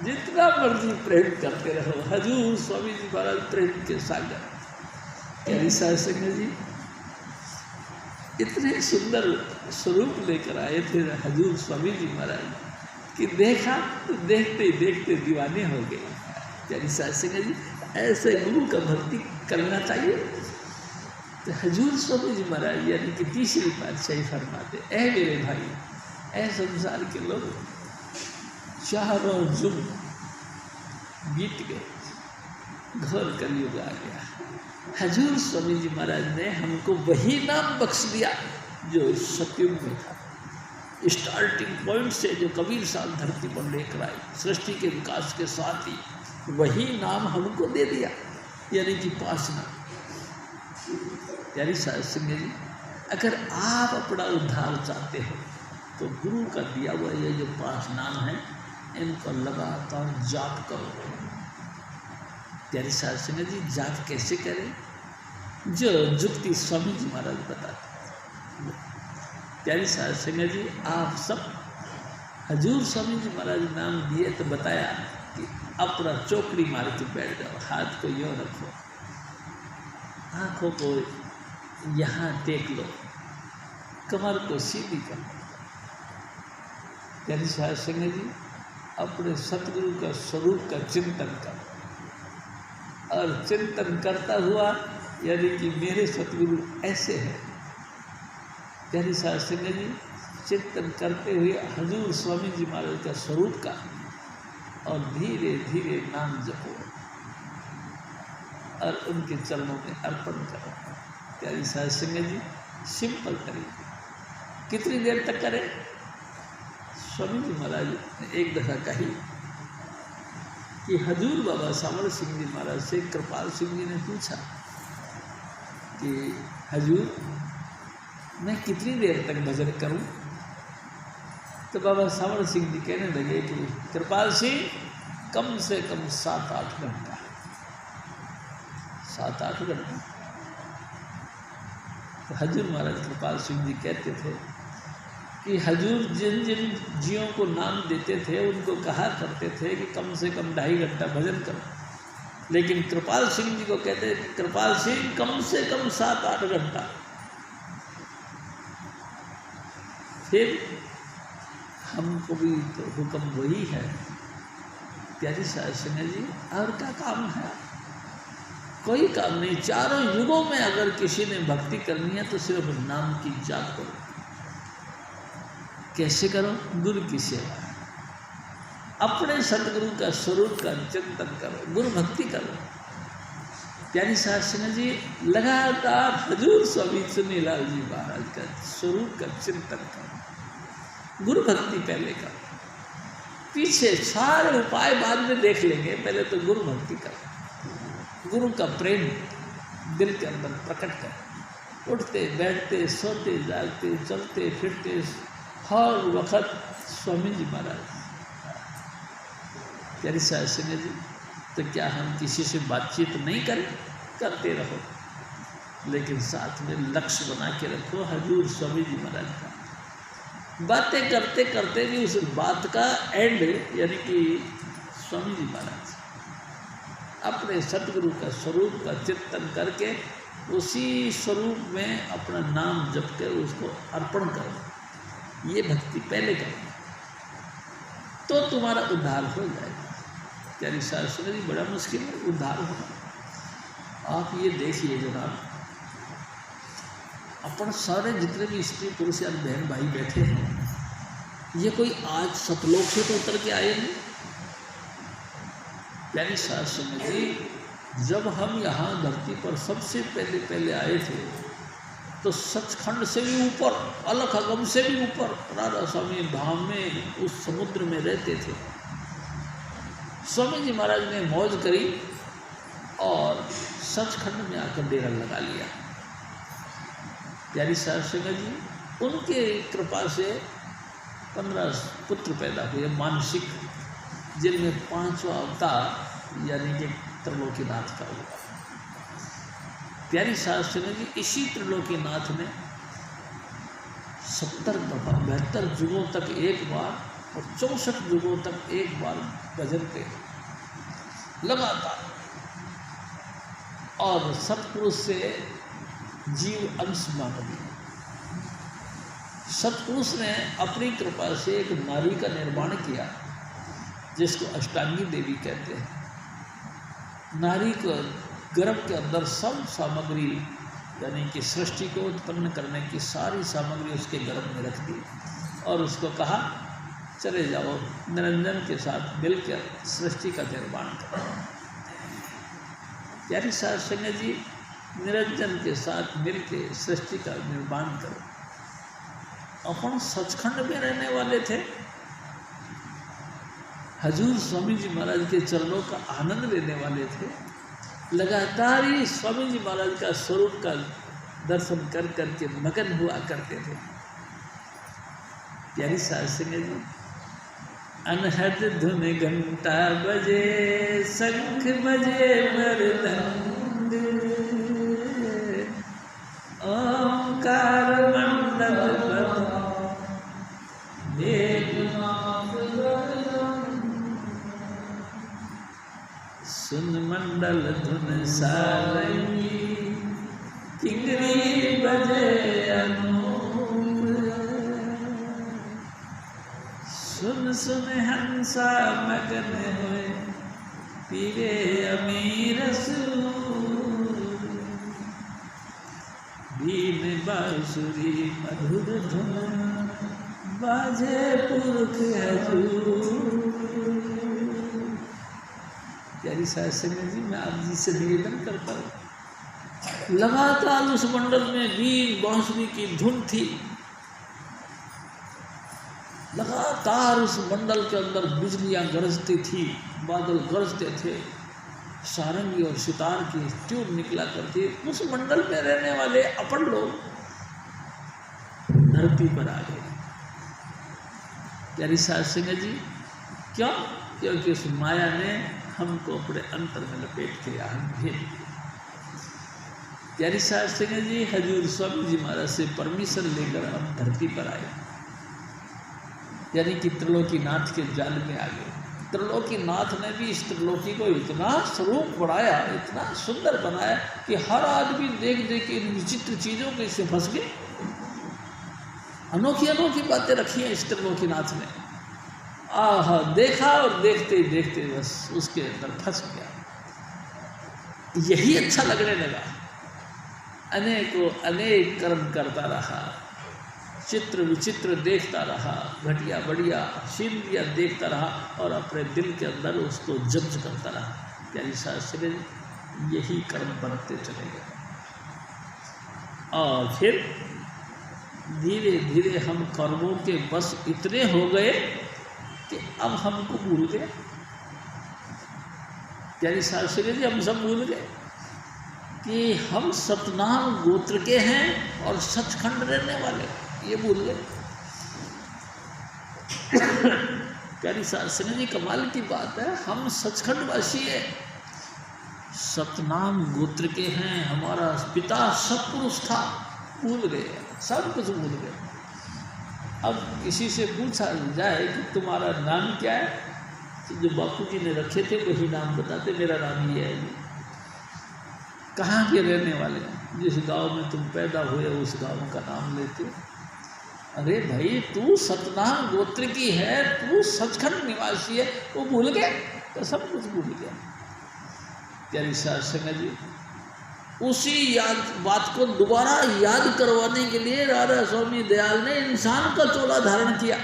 जितना मर्जी प्रेम करते रहो। हजूर स्वामी जी महाराज प्रेम के सागर, यानी साध संगत जी इतने सुंदर स्वरूप लेकर आए थे हजूर स्वामी जी महाराज कि देखा तो देखते ही देखते दीवाने हो गए। यानी साध संगत जी ऐसे गुरु का भक्ति करना चाहिए। तो हजूर स्वामी जी महाराज यानी कि तीसरी पातशाही फरमाते, ऐ मेरे भाई, ऐ संसार के लोग, चारों जुग बीत गए, घोर कलयुग आ गया, हजूर स्वामी जी महाराज ने हमको वही नाम बख्श दिया जो सतयुग में था। स्टार्टिंग पॉइंट से जो कबीर साहब धरती पर लेकर आए, सृष्टि के विकास के साथ ही वही नाम हमको दे दिया, यानी कि पांच नाम। यानी साध संगत जी अगर आप अपना उद्धार चाहते हो तो गुरु का दिया हुआ ये जो पांच नाम हैं इनको लगातार जाप करो। यानी साध संगत जी जाप कैसे करें, जो जुक्ति स्वामी जी महाराज बताते। यानी साध संगत जी आप सब हजूर स्वामी जी महाराज नाम दिए तो बताया कि अपना चौकड़ी मार के बैठ जाओ, हाथ को यूँ रखो, आँखों को यहाँ टेक लो, कमर को सीधी करो। यानी साध संगत जी अपने सतगुरु का स्वरूप का चिंतन करो, और चिंतन करता हुआ यानी कि मेरे सतगुरु ऐसे हैं। यानी साध संगत जी चिंतन करते हुए हजूर स्वामी जी महाराज का स्वरूप का और धीरे धीरे नाम जपो और उनके चरणों में अर्पण करो। यानी साध संगत जी सिंपल तरीके, कितनी देर तक करें? स्वामी जी महाराज ने एक दफ़ा कही कि हजूर बाबा सावर सिंह जी महाराज से कृपाल सिंह जी ने पूछा कि हजूर मैं कितनी देर तक भजन करूं? तो बाबा सावर सिंह जी कहने लगे कि कृपाल सिंह कम से कम 7-8 घंटा, 7-8 घंटा। तो हजूर महाराज कृपाल सिंह जी कहते थे कि हजूर जिन जिन जियों को नाम देते थे उनको कहा करते थे कि कम से कम 2.5 घंटा भजन करो, लेकिन कृपाल सिंह जी को कहते थे कृपाल सिंह कम से कम 7-8 घंटा। फिर हमको भी तो हुक्म वही है। प्यारी साध संगत जी और क्या काम है? कोई काम नहीं। चारों युगों में अगर किसी ने भक्ति करनी है तो सिर्फ नाम की जाप करो। कैसे करो? गुरु की सेवा, अपने सतगुरु का स्वरूप का चिंतन करो, गुरु भक्ति करो। प्यारी साध संगत जी लगातार हजूर स्वामी चुन्नीलाल जी महाराज का स्वरूप का चिंतन करो, गुरु भक्ति पहले करो, पीछे सारे उपाय बाद में देख लेंगे, पहले तो गुरु भक्ति करो। गुरु का प्रेम दिल के अंदर प्रकट करो। उठते बैठते सोते जागते चलते फिरते हर वक्त स्वामी जी महाराज। प्यारी साध संगत जी तो क्या हम किसी से बातचीत नहीं करें? करते रहो। लेकिन साथ में लक्ष्य बना के रखो हजूर स्वामी जी महाराज का। बातें करते करते भी उस बात का एंड यानी कि स्वामी जी महाराज अपने सतगुरु का स्वरूप का चिंतन करके उसी स्वरूप में अपना नाम जप कर उसको अर्पण करो। ये भक्ति पहले करो तो तुम्हारा उद्धार हो जाएगा। प्यारी शास्त्री जी बड़ा मुश्किल है उद्धार होना। आप ये देखिए जनाब, अपन सारे जितने भी स्त्री पुरुष या बहन भाई बैठे हैं, ये कोई आज सतलोक से तो उतर के आए नहीं। प्यारी शास्त्री जी, जब हम यहाँ धरती पर सबसे पहले आए थे तो सचखंड से भी ऊपर, अलख अगम से भी ऊपर राधा स्वामी धाम में उस समुद्र में रहते थे। स्वामी जी महाराज ने मौज करी और सचखंड में आकर डेरा लगा लिया। प्यारी शास्त्री जी, उनके कृपा से 15 पुत्र पैदा हुए मानसिक, जिनमें 5वां अवतार यानी कि त्रिलोकीनाथ का हुआ। प्यारी शास्त्री जी, इसी त्रिलोकीनाथ ने 70 दफा 72 युगों तक एक बार और 64 युगों तक एक बार भजन पे लगातार, और सतपुरुष से जीव अंश मांग लिया। सतपुरुष ने अपनी कृपा से एक नारी का निर्माण किया जिसको अष्टांगी देवी कहते हैं। नारी को गर्भ के अंदर सब सामग्री यानी कि सृष्टि को उत्पन्न करने की सारी सामग्री उसके गर्भ में रख दी और उसको कहा चले जाओ निरंजन के साथ मिलकर सृष्टि का निर्माण करो। प्यारी शास्त्री जी, निरंजन के साथ मिलकर सृष्टि का निर्माण करो। अपन सचखंड में रहने वाले थे, हजूर स्वामी जी महाराज के चरणों का आनंद लेने वाले थे, लगातार ही स्वामी जी महाराज का स्वरूप का दर्शन कर करके मगन हुआ करते थे। प्यारी शास्त्री जी, अनहद धुन घंटा बजे, शंख बजे मृदंग, ओंकार मंडल सुन मंडल धुन सारंगी, किंगरी बजे अनूप, सुन सुन हंसा मगन होए, पीवे अमीर सूर, बीन बांसुरी मधुर धुन, बाजे पुरख हजूर। प्यारी शास्त्री जी, मैं आप जी से निवेदन करता हूँ, लगातार उस मंडल में बीन बांसुरी की धुन थी, लगातार उस मंडल के अंदर बिजलियां गरजती थी, बादल गरजते थे, सारंगी और सितार की ट्यून निकला करती। उस मंडल में रहने वाले अपन लोग धरती पर आ गए। प्यारी शास्त्री जी, क्यों? क्योंकि उस माया ने हमको अपने अंतर में लपेट के यहाँ भेज दिया। प्यारी शास्त्री जी, हजूर स्वामी जी महाराज से परमिशन लेकर हम धरती पर आए, यानी कि त्रिलोकीनाथ के जाल में आ गए। त्रिलोकीनाथ ने भी इस त्रिलोकी को इतना स्वरूप बढ़ाया, इतना सुंदर बनाया कि हर आदमी देख देख के इन विचित्र चीज़ों के से फंस गए। अनोखी अनोखी बातें रखी हैं इस त्रिलोकीनाथ ने। आह, देखा और देखते ही देखते बस उसके अंदर फंस गया। यही अच्छा लगने लगा। अनेकों अनेक कर्म करता रहा, चित्र विचित्र देखता रहा, घटिया बढ़िया सीनरियाँ देखता रहा और अपने दिल के अंदर उसको जब्त करता रहा। प्यारी शास्त्री यही कर्म बनते चले गए और फिर धीरे धीरे हम कर्मों के बस इतने हो गए कि अब हमको भूल गए। प्यारी शास्त्री जी, हम सब भूल गए कि हम सतनाम गोत्र के हैं और सचखंड रहने वाले, ये भूल गए। प्यारी शास्त्री जी, कमाल की बात है, हम सचखंड वासी हैं, सतनाम गोत्र के हैं, हमारा पिता सत्पुरुष था, भूल गए, सब कुछ भूल गए। अब किसी से पूछा जाए कि तुम्हारा नाम क्या है, तो जो बापू जी ने रखे थे वही नाम बताते, मेरा नाम ये है। कहाँ के रहने वाले हैं, जिस गांव में तुम पैदा हुए उस गांव का नाम लेते। अरे भाई तू सतनाम गोत्र की है, तू सचखंड निवासी है, वो भूल गए, तो सब कुछ भूल गया। प्यारी साध संगत जी, उसी बात को दोबारा याद करवाने के लिए राधा स्वामी दयाल ने इंसान का चोला धारण किया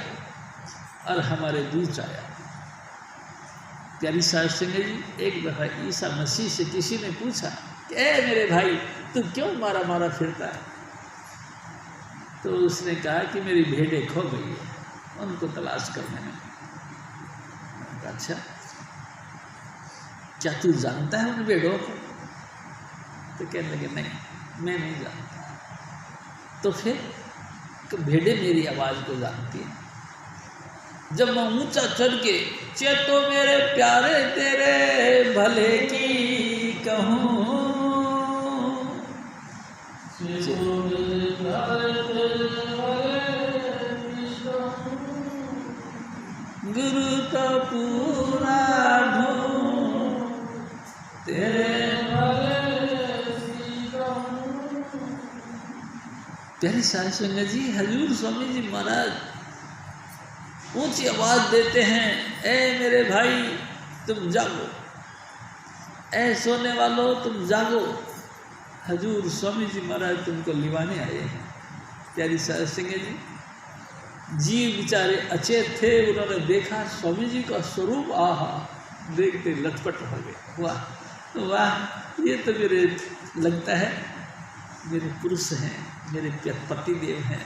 और हमारे बीच आया। प्यारी साध संगत जी, एक दफा ईसा मसीह से किसी ने पूछा कि ए मेरे भाई तू क्यों मारा मारा फिरता है, तो उसने कहा कि मेरी भेड़ें खो गई है, उनको तलाश करने में। अच्छा, क्या तू जानता है उन भेड़ों को? तो कहने लगे नहीं, मैं नहीं जानता। तो फिर तो भेड़ें मेरी आवाज़ को जानती हैं। जब मैं ऊंचा चढ़ के चेतो मेरे प्यारे तेरे भले की कहूँ, गुरु का पूरा ढूंढ तेरे प्यारी साध संगत जी, हजूर स्वामी जी महाराज ऊंची आवाज़ देते हैं, ए मेरे भाई तुम जागो, ए सोने वालों तुम जागो। हजूर स्वामी जी महाराज तुमको लिवाने आए हैं। प्यारी साध संगत जी, जीव बेचारे अचेत थे, उन्होंने देखा स्वामी जी का स्वरूप, आहा देखते लटपट हो गए। वाह वाह, ये तो मेरे लगता है मेरे पुरुष हैं, मेरे पति देव हैं,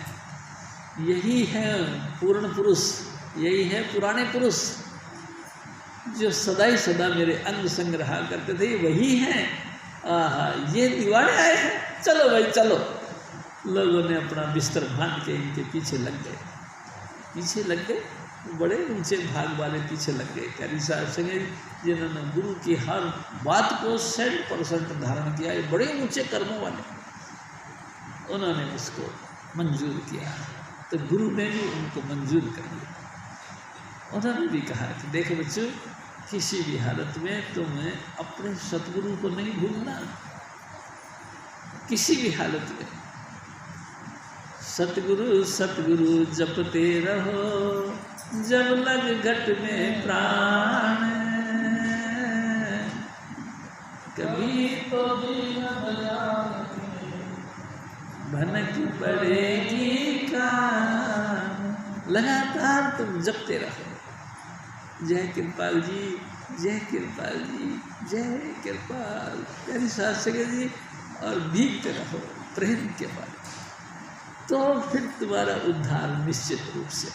यही है पूर्ण पुरुष, यही है पुराने पुरुष जो सदा ही सदा मेरे अंग संग रहा करते थे, वही हैं। आहा, ये दीवाने आए हैं, चलो भाई चलो। लोगों ने अपना बिस्तर बांध के इनके पीछे लग गए, पीछे लग गए, बड़े ऊंचे भाग वाले पीछे लग गए। प्यारी साहब संगत, जिन्होंने गुरु की हर बात को 100% धारण किया, ये बड़े ऊंचे कर्मों वाले, उन्होंने उसको मंजूर किया, तो गुरु ने भी उनको मंजूर कर लिया। उन्होंने भी कहा कि देखो बच्चों, किसी भी हालत में तुम्हें अपने सतगुरु को नहीं भूलना, किसी भी हालत में। सतगुरु सतगुरु जपते रहो, जब लग घट में प्राण, कभी तो भनक पड़ेगी कान। लगातार तुम जपते रहो, जय कृपाल जी, जय कृपाल जी, जय कृपाल। प्यारी साध संगत जी, और भीगते रहो प्रेम के बाद, तो फिर तुम्हारा उद्धार निश्चित रूप से।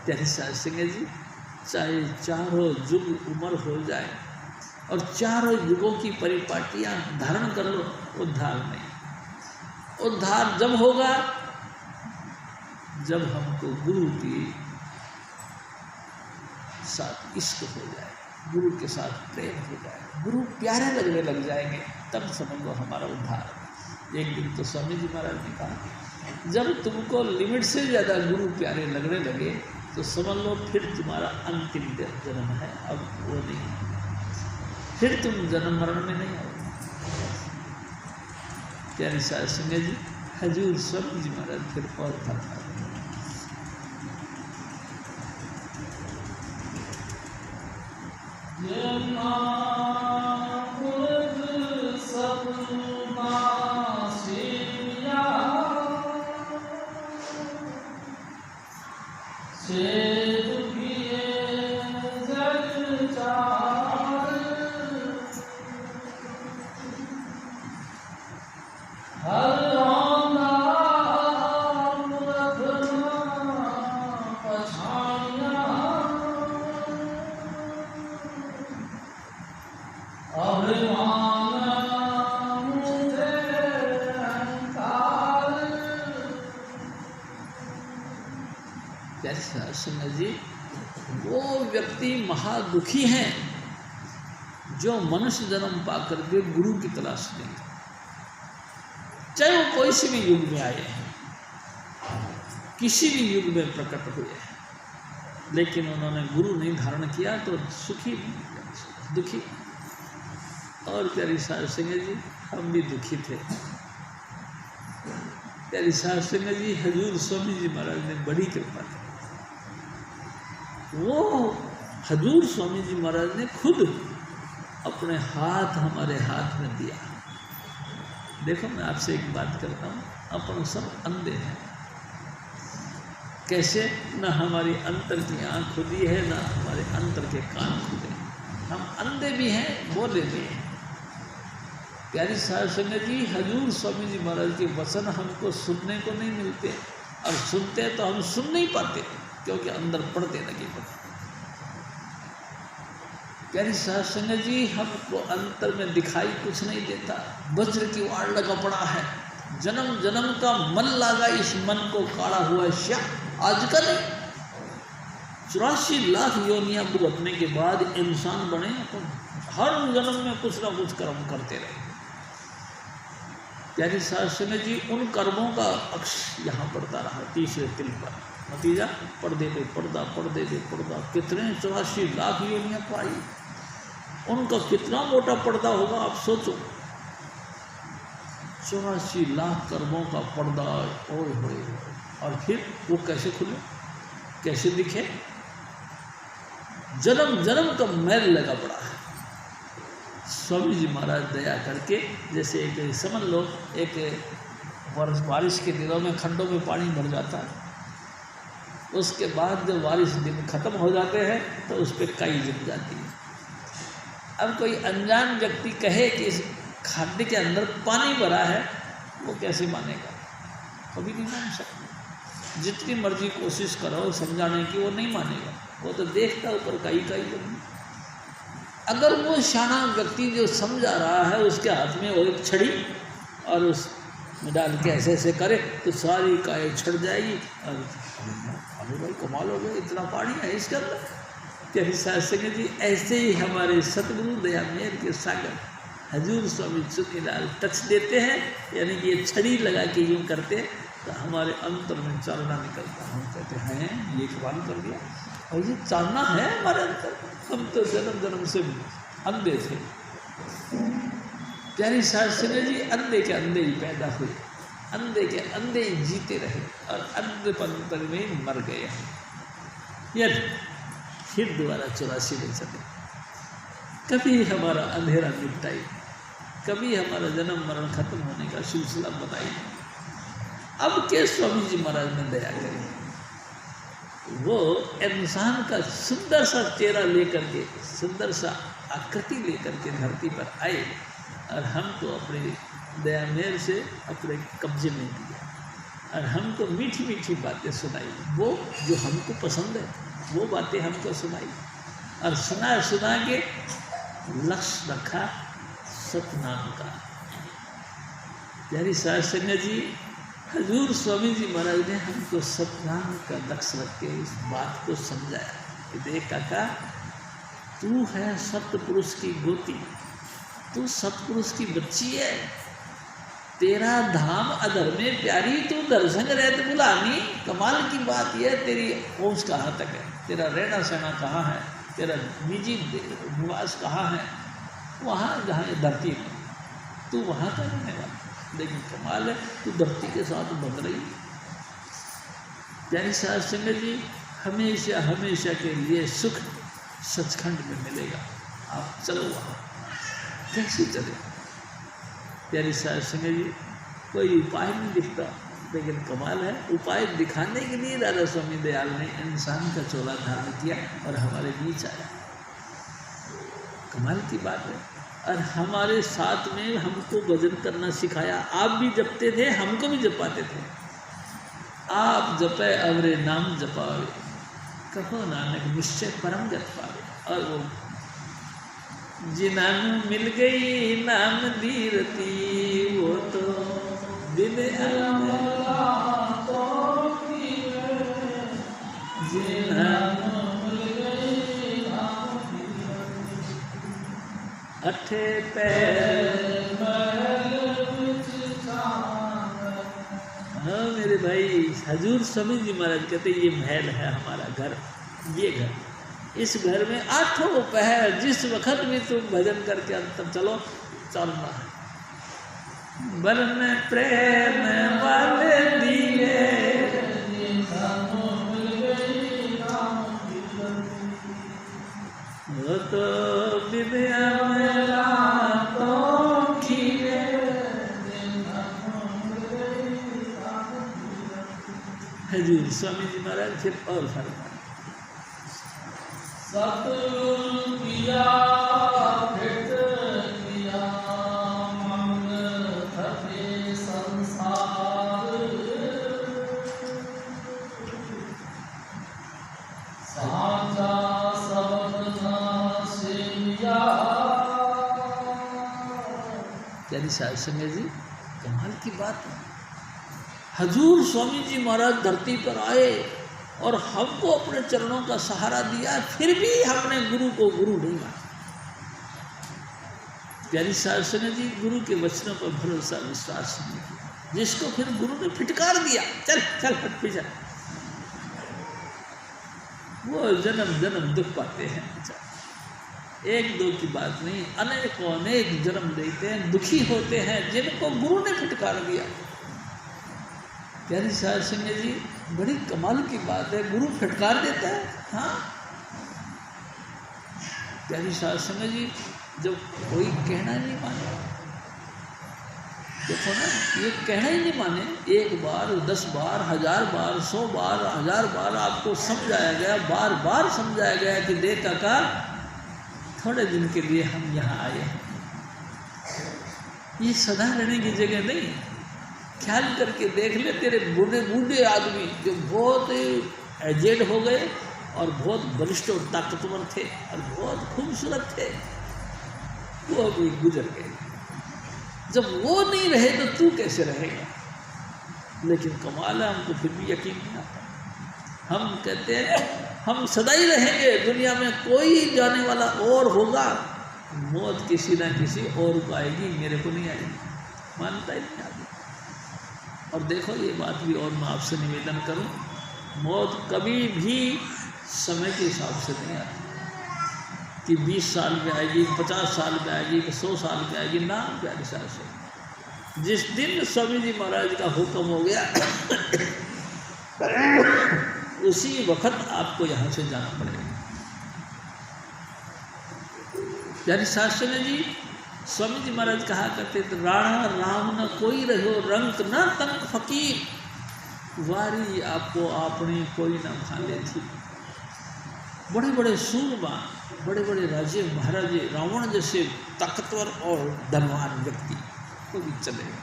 प्यारी साध संगत जी, चाहे चारों युग उम्र हो जाए और चारों युगों की परिपाटियाँ धारण कर लो, उद्धार नहीं। उद्धार जब होगा जब हमको गुरु की साथ इश्क हो जाए, गुरु के साथ प्रेम हो जाए, गुरु प्यारे लगने लग जाएंगे, तब समझ लो हमारा उद्धार। एक दिन तो स्वामी जी महाराज ने कहा, जब तुमको लिमिट से ज़्यादा गुरु प्यारे लगने लगे तो समझ लो फिर तुम्हारा अंतिम जन्म है, अब वो नहीं, फिर तुम जन्म मरण में नहीं आओगे। प्यारी साध संगत जी, हजूर स्वामी जी महाराज फिर और फरमा संगत जी, वो व्यक्ति महादुखी हैं जो मनुष्य जन्म पा करके गुरु की तलाश नहीं, चाहे वो कोई से भी युग में आए हैं, किसी भी युग में प्रकट हुए हैं, लेकिन उन्होंने गुरु नहीं धारण किया तो सुखी नहीं, दुखी। और प्यारी साध संगत जी, हम भी दुखी थे। प्यारी साध संगत जी, हजूर स्वामी जी महाराज ने बड़ी कृपा की। वो हजूर स्वामी जी महाराज ने खुद अपने हाथ हमारे हाथ में दिया। देखो, मैं आपसे एक बात करता हूँ, अपन सब अंधे हैं। कैसे? न हमारी अंतर की आँख खुली है, न हमारे अंतर के कान खुले। हम अंधे भी हैं, बोले भी हैं। प्यारी साध संगत जी, हजूर स्वामी जी महाराज के वचन हमको सुनने को नहीं मिलते, और सुनते हैं तो हम सुन नहीं पाते, क्योंकि अंदर पड़ते लगे पड़े। प्यारी साध संगत जी, हमको अंतर में दिखाई कुछ नहीं देता, वज्र की वाड़ लगा पड़ा है, जन्म जन्म का मन लगा, इस मन को काढ़ा हुआ है श्या। आजकल 84 लाख योनियां भुगतने के बाद इंसान बने, तो हर जन्म में कुछ ना कुछ कर्म करते रहे। प्यारी साध संगत जी, उन कर्मों का अक्ष यहाँ पड़ता रहा तीसरे तिल पर, नतीजा पर्दे पे पर्दा, पर्दे पे पर्दा। कितने 84 लाख योनियां पाई, उनका कितना मोटा पर्दा होगा, आप सोचो। 84 लाख कर्मों का पर्दा, ओए होए। और फिर वो कैसे खुले, कैसे दिखे? जन्म जन्म का मैल लगा पड़ा है। स्वामी जी महाराज दया करके, जैसे एक समझ लो, एक बारिश के दिनों में खड्डों में पानी भर जाता है, उसके बाद जब बारिश दिन खत्म हो जाते हैं तो उस पर काई जम जाती है। अब कोई अनजान व्यक्ति कहे कि इस खड्डे के अंदर पानी भरा है, वो कैसे मानेगा? कभी नहीं मान सकता। जितनी मर्जी कोशिश करो समझाने की, वो नहीं मानेगा। वो तो देखता ऊपर काई जमी। अगर वो शाना व्यक्ति जो समझा रहा है, उसके हाथ में वो एक छड़ी और उस में डाल के ऐसे ऐसे करे तो सारी काई छड़ जाएगी। अरे भाई, कमाल हो गया, इतना पानी है इसके अंदर। प्यारी साध संगत जी, ऐसे ही हमारे सतगुरु दया मेहर के सागर हजूर स्वामी चुनीलाल टच देते हैं, यानी कि ये छड़ी लगा के यूँ करते हैं तो हमारे अंतर में चालना निकलता। हम कहते हैं ये कमाल कर दिया, और ये चालना है हमारे अंतर। हम तो जन्म जन्म से अंधे थे। प्यारी साध संगत जी, अंधे के अंधे ही पैदा हुए, अंधे के अंधे ही जीते रहे, और अंधेपन में मर गए। यदि फिर दोबारा 84 में चले, कभी हमारा अंधेरा निपटाई, कभी हमारा जन्म मरण खत्म होने का सिलसिला बताई। अब के स्वामी जी महाराज ने दया करी, वो इंसान का सुंदर सा चेहरा लेकर के, सुंदर सा आकृति लेकर के धरती पर आए, और हमको अपने दया मेहर से अपने कब्जे में दिया, और हमको मीठी मीठी बातें सुनाई। वो जो हमको पसंद है वो बातें हमको सुनाई, और सुना के लक्ष्य रखा सतनाम का। प्यारी साध संगत जी, हजूर स्वामी जी महाराज ने हमको सतनाम का लक्ष्य रख के इस बात को समझाया कि देख काका, तू है सतपुरुष की गोती, तू सतपुरुष की बच्ची है, तेरा धाम अधर में प्यारी, तू दर्शन रहत बुलानी। कमाल की बात यह, तेरी पहुँच कहाँ तक है, तेरा रहना सहना कहाँ है, तेरा निजी निवास कहाँ है, वहाँ जहाँ ये धरती में, तू वहाँ का रहने वाला। लेकिन कमाल है, तू धरती के साथ बंध रही। प्यारी साध संगत जी, हमेशा हमेशा के लिए सुख सचखंड में मिलेगा, आप चलो वहाँ। कैसे चले? प्यारी साध संगत जी, कोई उपाय नहीं दिखता, लेकिन कमाल है, उपाय दिखाने के लिए दादा स्वामी दयाल ने इंसान का चोला धारण किया और हमारे बीच आया। कमाल की बात है। और हमारे साथ में हमको भजन करना सिखाया। आप भी जपते थे, हमको भी जपाते थे। आप जपे अवरे नाम जपावे, कहो नानक निश्चय परम गत पावे। और वो जिन्हें मिल गई नाम दीरती, वो तो दिन हठे पैर। हाँ मेरे भाई, हजूर स्वामी जी महाराज कहते ये महल है हमारा घर, ये घर, इस घर में 8 पहर जिस वक्त भी तुम भजन करके अंतर चलो चलना है। बरन प्रेम वाले दिए, वो तो विद्या मेरा तो खीरे। हजूर स्वामी जी महाराज फिर और फरमाए, सतगुरु किया भेट किया मन थके संसार, साचा शब्द ना सेविया। यानी साहब संगे जी कमाल की बात है। हजूर स्वामी जी महाराज धरती पर आए और हमको अपने चरणों का सहारा दिया, फिर भी हमने गुरु को गुरु नहीं माना। प्यारी साहब संगे जी गुरु के वचनों पर भरोसा विश्वास नहीं किया, जिसको फिर गुरु ने फिटकार दिया, चल चल हट पीछे, वो जन्म जन्म दुख पाते हैं। एक दो की बात नहीं, अनेकों अनेक जन्म देते हैं, दुखी होते हैं जिनको गुरु ने फिटकार दिया। प्यारी साहब सिंह जी बड़ी कमाल की बात है, गुरु फटकार देता है। हाँ प्यारी साहब सिंह जी जब कोई कहना नहीं माने, देखो ना, ये कहना ही नहीं माने, 1 बार 10 बार 1000 बार 100 बार 1000 बार आपको समझाया गया, बार बार समझाया गया कि देख काका थोड़े दिन के लिए हम यहाँ आए हैं, ये सदा रहने की जगह नहीं। ख्याल करके देख ले, तेरे बूढ़े बूढ़े आदमी जो बहुत एजेड हो गए और बहुत बलिष्ठ और ताकतवर थे और बहुत खूबसूरत थे, वो अभी गुजर गए। जब वो नहीं रहे तो तू कैसे रहेगा? लेकिन कमाल है, हमको फिर भी यकीन नहीं आता। हम कहते हैं हम सदा ही रहेंगे, दुनिया में कोई जाने वाला और होगा, मौत किसी ना किसी और को आएगी, मेरे को नहीं आएगी, मानता ही नहीं आदमी। और देखो ये बात भी और मैं आपसे निवेदन करूं, मौत कभी भी समय के हिसाब से नहीं आती कि 20 साल में आएगी, 50 साल में आएगी, 100 साल में आएगी, ना प्यारे साल से। जिस दिन स्वामी जी महाराज का हुक्म हो गया उसी वक्त आपको यहाँ से जाना पड़ेगा। प्यारी शास्त्र ने जी स्वामी जी महाराज कहा करते थे, राणा राम न कोई रहो, रंग न तंग फकीर, वारी आपको आपने कोई न भाले थी। बड़े बड़े सूरमा, बड़े बड़े राजे महाराजे, रावण जैसे ताकतवर और धनवान व्यक्ति वो भी चले गए।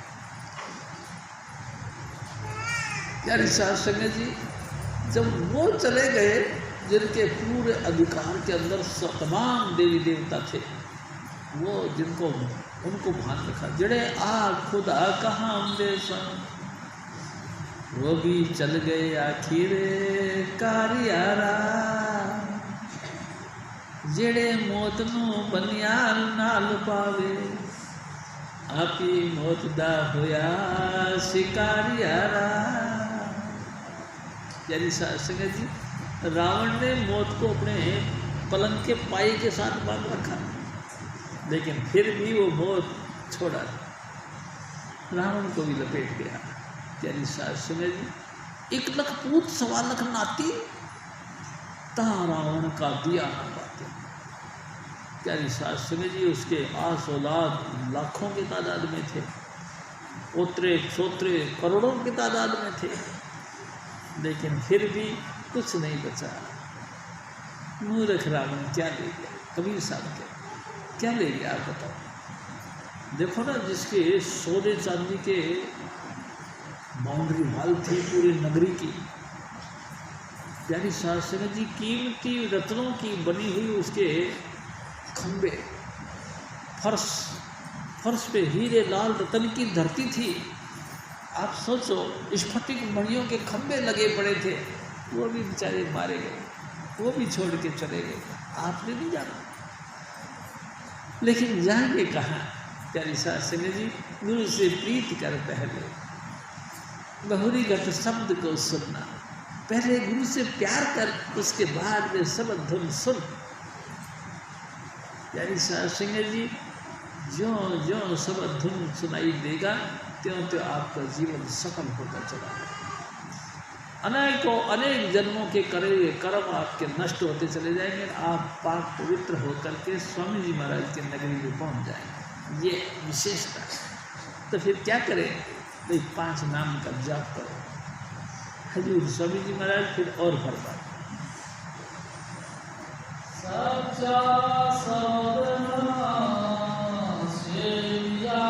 प्यारी साहब संगत जी जब वो चले गए जिनके पूरे अधिकार के अंदर तमाम देवी देवता थे, वो जिनको उनको भान रखा, जड़े आ खुदा कहाँ सन, वो भी चल गए आखिर कारियारा, जेड़े मौत नू बनियाल नाल पावे, आपी मौत दा होया शिकारियारा। यानी संगत जी रावण ने मौत को अपने पलंग के पाई के साथ बांध रखा, लेकिन फिर भी वो मौत छोड़ा, रावण को भी लपेट गया। यानी सुने जी 1 लाख पूत 1.25 लाख नाती ता रावण का दिया ना पाते। प्यारी सास सुने जी उसके आस औलाद लाखों की तादाद में थे, पोतरे सोतरे करोड़ों की तादाद में थे, लेकिन फिर भी कुछ नहीं बचा। मूर्ख रावण क्या ले गया? कबीर साहब क्या ले गया आप बताओ। देखो ना, जिसके सोने चांदी के बाउंड्री वाल थी पूरी नगरी की, प्यारी शासन जी कीमती रत्नों की बनी हुई उसके खंबे, फर्श पे हीरे लाल रतन की धरती थी। आप सोचो, स्फटिक मणियों के खंबे लगे पड़े थे, वो भी बेचारे मारे गए, वो भी छोड़ के चले गए, आपने नहीं जाना। लेकिन जाएंगे कहाँ? प्यारी साध संगत जी, गुरु से प्रीत कर पहले बहुरी घट शब्द को सुनना। पहले गुरु से प्यार कर, उसके बाद में सब धुन सुन। प्यारी साध संगत जी, ज्यों ज्यों सब धुन सुनाई देगा त्यों त्यों आपका जीवन सफल होता चला जाएगा। अनेक जन्मों के करे हुए कर्म आपके नष्ट होते चले जाएंगे। आप पाक पवित्र होकर के स्वामी जी महाराज के नगरी में पहुंच जाएंगे। ये विशेषता है। तो फिर क्या करें भाई? 5 नाम का जाप करो। हजूर स्वामी जी महाराज फिर और फरमाते, सच्चा सौदा सेविया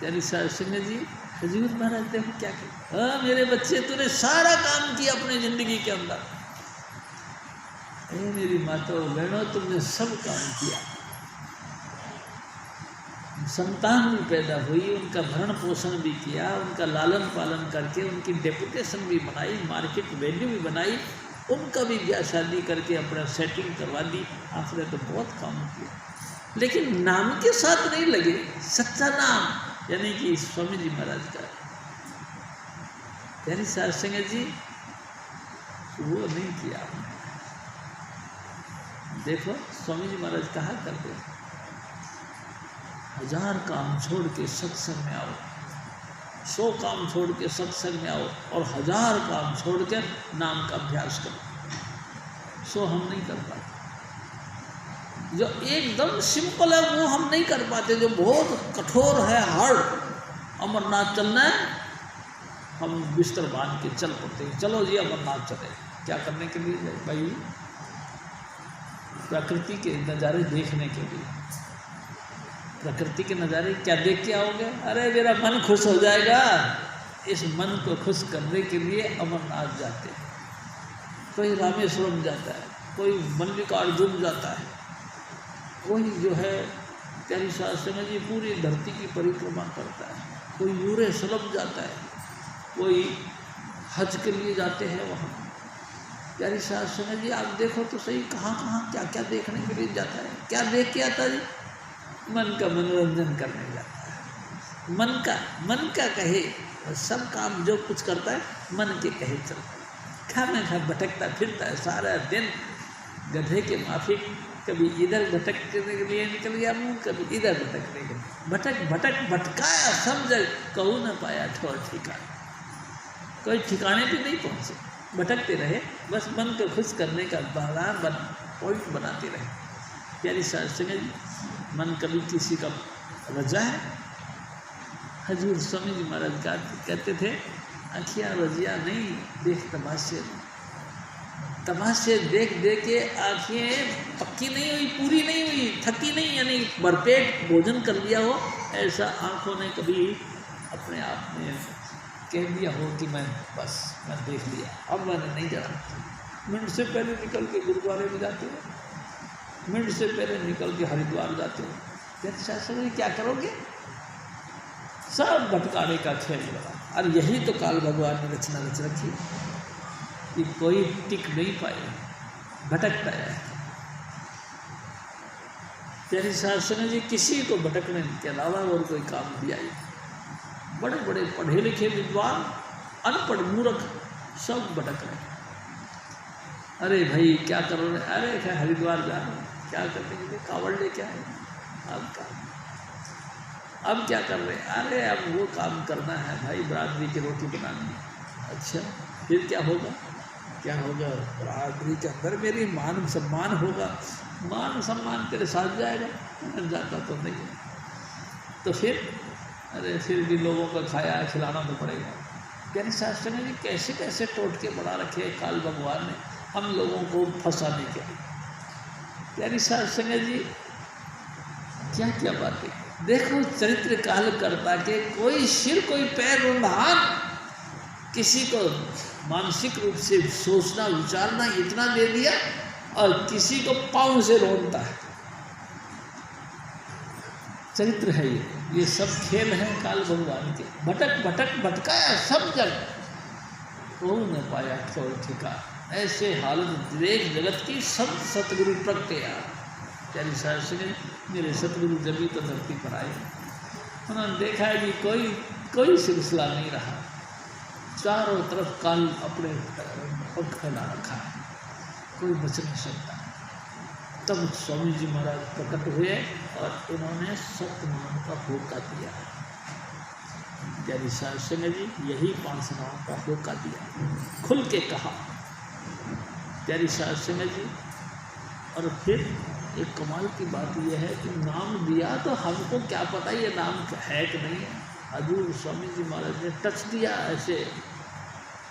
प्यारी साध संगत जी, हजूर महाराज देखो क्या कहते, हाँ मेरे बच्चे, तूने सारा काम किया अपनी जिंदगी के अंदर। मेरी माता बहनों, तुमने सब काम किया। संतान भी पैदा हुई, उनका भरण पोषण भी किया, उनका लालन पालन करके उनकी डेपुटेशन भी बनाई, मार्केट वैल्यू भी बनाई, उनका भी ब्याह शादी करके अपना सेटिंग करवा दी। आपने तो बहुत काम किया, लेकिन नाम के साथ नहीं लगे। सच्चा नाम यानी कि स्वामी जी महाराज का। प्यारी साध संगत जी, वो नहीं किया आपने। देखो स्वामी जी महाराज कहा करते थे, 1000 काम छोड़ के सत्संग में आओ, 100 काम छोड़ के सत्संग में आओ, और 1000 काम छोड़ कर नाम का अभ्यास करो। सो हम नहीं कर पाते। जो एकदम सिंपल है वो हम नहीं कर पाते। जो बहुत कठोर है, हार्ड, अमरनाथ चलना है, हम बिस्तर बांध के चल पड़ते हैं। चलो जी अमरनाथ चले। क्या करने के लिए भाई? प्रकृति के नज़ारे देखने के लिए। प्रकृति के नज़ारे क्या देख के आओगे? अरे मेरा मन खुश हो जाएगा। इस मन को खुश करने के लिए अमरनाथ जाते हैं। कोई रामेश्वरम जाता है, कोई मल्लिकार्जुन जाता है, कोई जो है प्यारी साध संगत जी पूरी धरती की परिक्रमा करता है, कोई यूरेशलम जाता है, कोई हज के लिए जाते हैं वहाँ। प्यारी साध संगत जी आप देखो तो सही, कहाँ कहाँ क्या क्या देखने के लिए जाता है। क्या देख के आता है? मन का मनोरंजन करने जाता है। मन का कहे सब काम जो कुछ करता है मन के कहे चलता है। खाना खा भटकता फिरता है सारा दिन, गधे के माफिक। कभी इधर भटकने के लिए निकल गया मुँह, कभी इधर भटकने के लिए भटकाया सब जगह, कहू न पाया ठोर ठिकाना। कोई ठिकाने पे नहीं पहुँचे, भटकते रहे, बस मन को खुश करने का पॉइंट बनाते रहे। प्यारी साध संगत जी, मन कभी किसी का रजा है? हजूर स्वामी जी महाराज कहते थे, आँखियाँ रजिया नहीं, देख तमाशे। तमाशे देख देख के आँखें पक्की नहीं हुई, पूरी नहीं हुई, थकी नहीं, यानी भरपेट भोजन कर लिया हो, ऐसा आँखों ने कभी अपने आप में कह दिया हो कि मैं बस मैं देख लिया, अब मैंने नहीं जाना। मिनट से पहले निकल के गुरुद्वारे में जाते हो, मिनट से पहले निकल के हरिद्वार जाते हो। फिर शास्त्र क्या करोगे? सब भटकाने का खेल लगा। और यही तो काल भगवान ने रचना रच रखी कि कोई टिक नहीं पाए, भटकता है। प्यारी शास्त्र जी किसी को भटकने के अलावा और कोई काम दिया ही। बड़े बड़े पढ़े लिखे विद्वान, अनपढ़ मूर्ख सब भटक रहे। अरे भाई क्या करो? अरे क्या हरिद्वार जा रहे, क्या करने के लिए? कावड़ लेके आए। अब क्या कर रहे? अरे अब वो काम करना है भाई, बरादरी की रोटी बनानी है। अच्छा फिर क्या होगा? क्या होगा? बरादरी के अंदर मेरी मान सम्मान होगा। मान सम्मान तेरे साथ जाएगा? जाता तो नहीं है। तो फिर अरे फिर भी लोगों को खाया खिलाना तो पड़ेगा। प्यारी शास्त्र ने जी कैसे कैसे टोटके बढ़ा रखे काल भगवान ने हम लोगों को फंसाने के लिए। प्यारी शास्त्र जी क्या क्या बातें देखो, चरित्र काल करता के कोई सिर कोई पैर रुंधान, किसी को मानसिक रूप से सोचना विचारना इतना दे दिया, और किसी को पाँव से रोनता है। चरित्र है ये सब खेल है काल भगवान के। भटक भटक भटकाया सब जग, वो न पाया ठोर ठिका। ऐसे हालत देख जगत की सब सतगुरु प्रगटे। प्यारी शास्त्री ने मेरे सतगुरु जब तो धरती पर आए, उन्होंने देखा है कि कोई सिलसिला नहीं रहा, चारों तरफ काल अपने पंख फैला रखा है, कोई बच नहीं सकता। तब स्वामी जी महाराज प्रकट हुए और उन्होंने सत्यनाम का होका दिया। प्यारी शास्त्री ने जी यही 5 नाम का होका दिया, खुल के कहा प्यारी शास्त्री ने जी। और फिर एक कमाल की बात यह है कि नाम दिया तो हमको क्या पता ये नाम है कि नहीं है। हजूर स्वामी जी महाराज ने टच दिया, ऐसे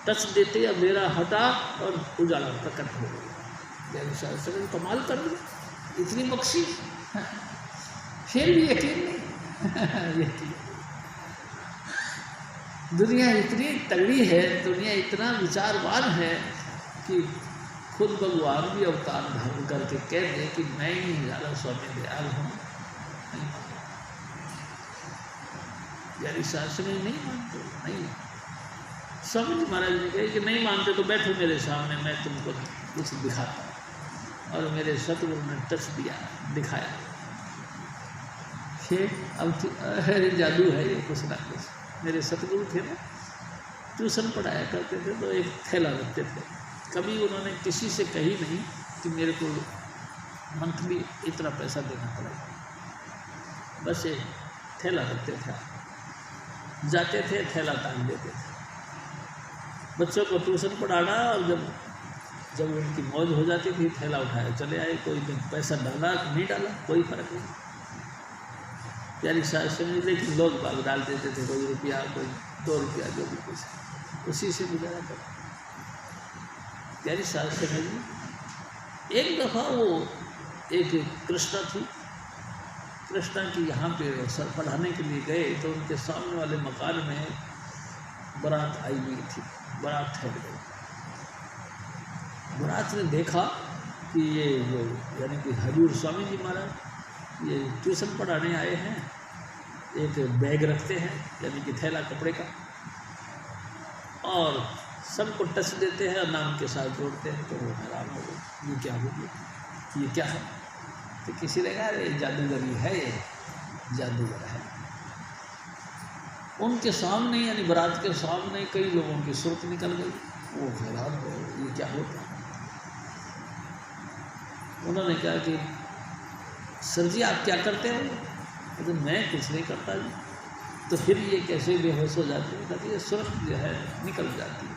टच देते या मेरा हटा और उजाला प्रकट हो गया। प्यारी शास्त्री ने कमाल कर दिया, इतनी बख्शी, फिर भी यकीन नहीं। यकीन दुनिया इतनी तगड़ी है, दुनिया इतना विचारवान है कि खुद भगवान भी अवतार धारण करके कह दे कि मैं ही ज़्यादा स्वामी दयाल हूँ। प्यारी शास्त्री नहीं मानते, नहीं। स्वामी जी महाराज ने कहे कि नहीं मानते तो बैठो मेरे सामने, मैं तुमको कुछ दिखाता हूँ। और मेरे सतगुरु ने टच दिया, दिखाया। फिर अब जादू है ये कुछ ना कुछ। मेरे सतगुरु थे ना, ट्यूशन पढ़ाया करते थे तो एक थैला रखते थे। कभी उन्होंने किसी से कही नहीं कि मेरे को मंथली इतना पैसा देना पड़ेगा, बस एक थैला रखते थे, जाते थे थैला टांग देते थे। बच्चों को ट्यूशन पढ़ाना, और जब उनकी मौज हो जाती थी थैला उठाया चले आए। कोई पैसा डाला नहीं डाला कोई फर्क नहीं। प्यारी शास्त्री ने लेकिन लोग बाग डाल देते थे, कोई रुपया कोई 2 रुपया जो भी कुछ, उसी से गुजारा करते। प्यारी शास्त्री ने जी एक दफ़ा वो एक कृष्णा थी, कृष्णा की यहाँ पे सर पढ़ाने के लिए गए तो उनके सामने वाले मकान में बारात आई हुई थी। बारात ठहर गई। बारात ने देखा कि ये जो यानी कि हजूर स्वामी जी महाराज ये ट्यूशन पढ़ाने आए हैं, एक बैग रखते हैं यानी कि थैला कपड़े का, और सबको टच देते हैं और नाम के साथ जोड़ते हैं। तो वो हैरान हो गए, ये क्या हो गया, ये क्या है। तो किसी ने कहा ये जादूगरी है, ये जादूगर है। उनके सामने यानी बारात के सामने कई लोगों की सुरत निकल गई। वो हैरान हो, ये क्या होता है। उन्होंने कहा कि सर जी आप क्या करते हो। तो मैं कुछ नहीं करता जी। तो फिर ये कैसे बेहोश हो जाते हैं। कहते ये सुरत जो है निकल जाती है,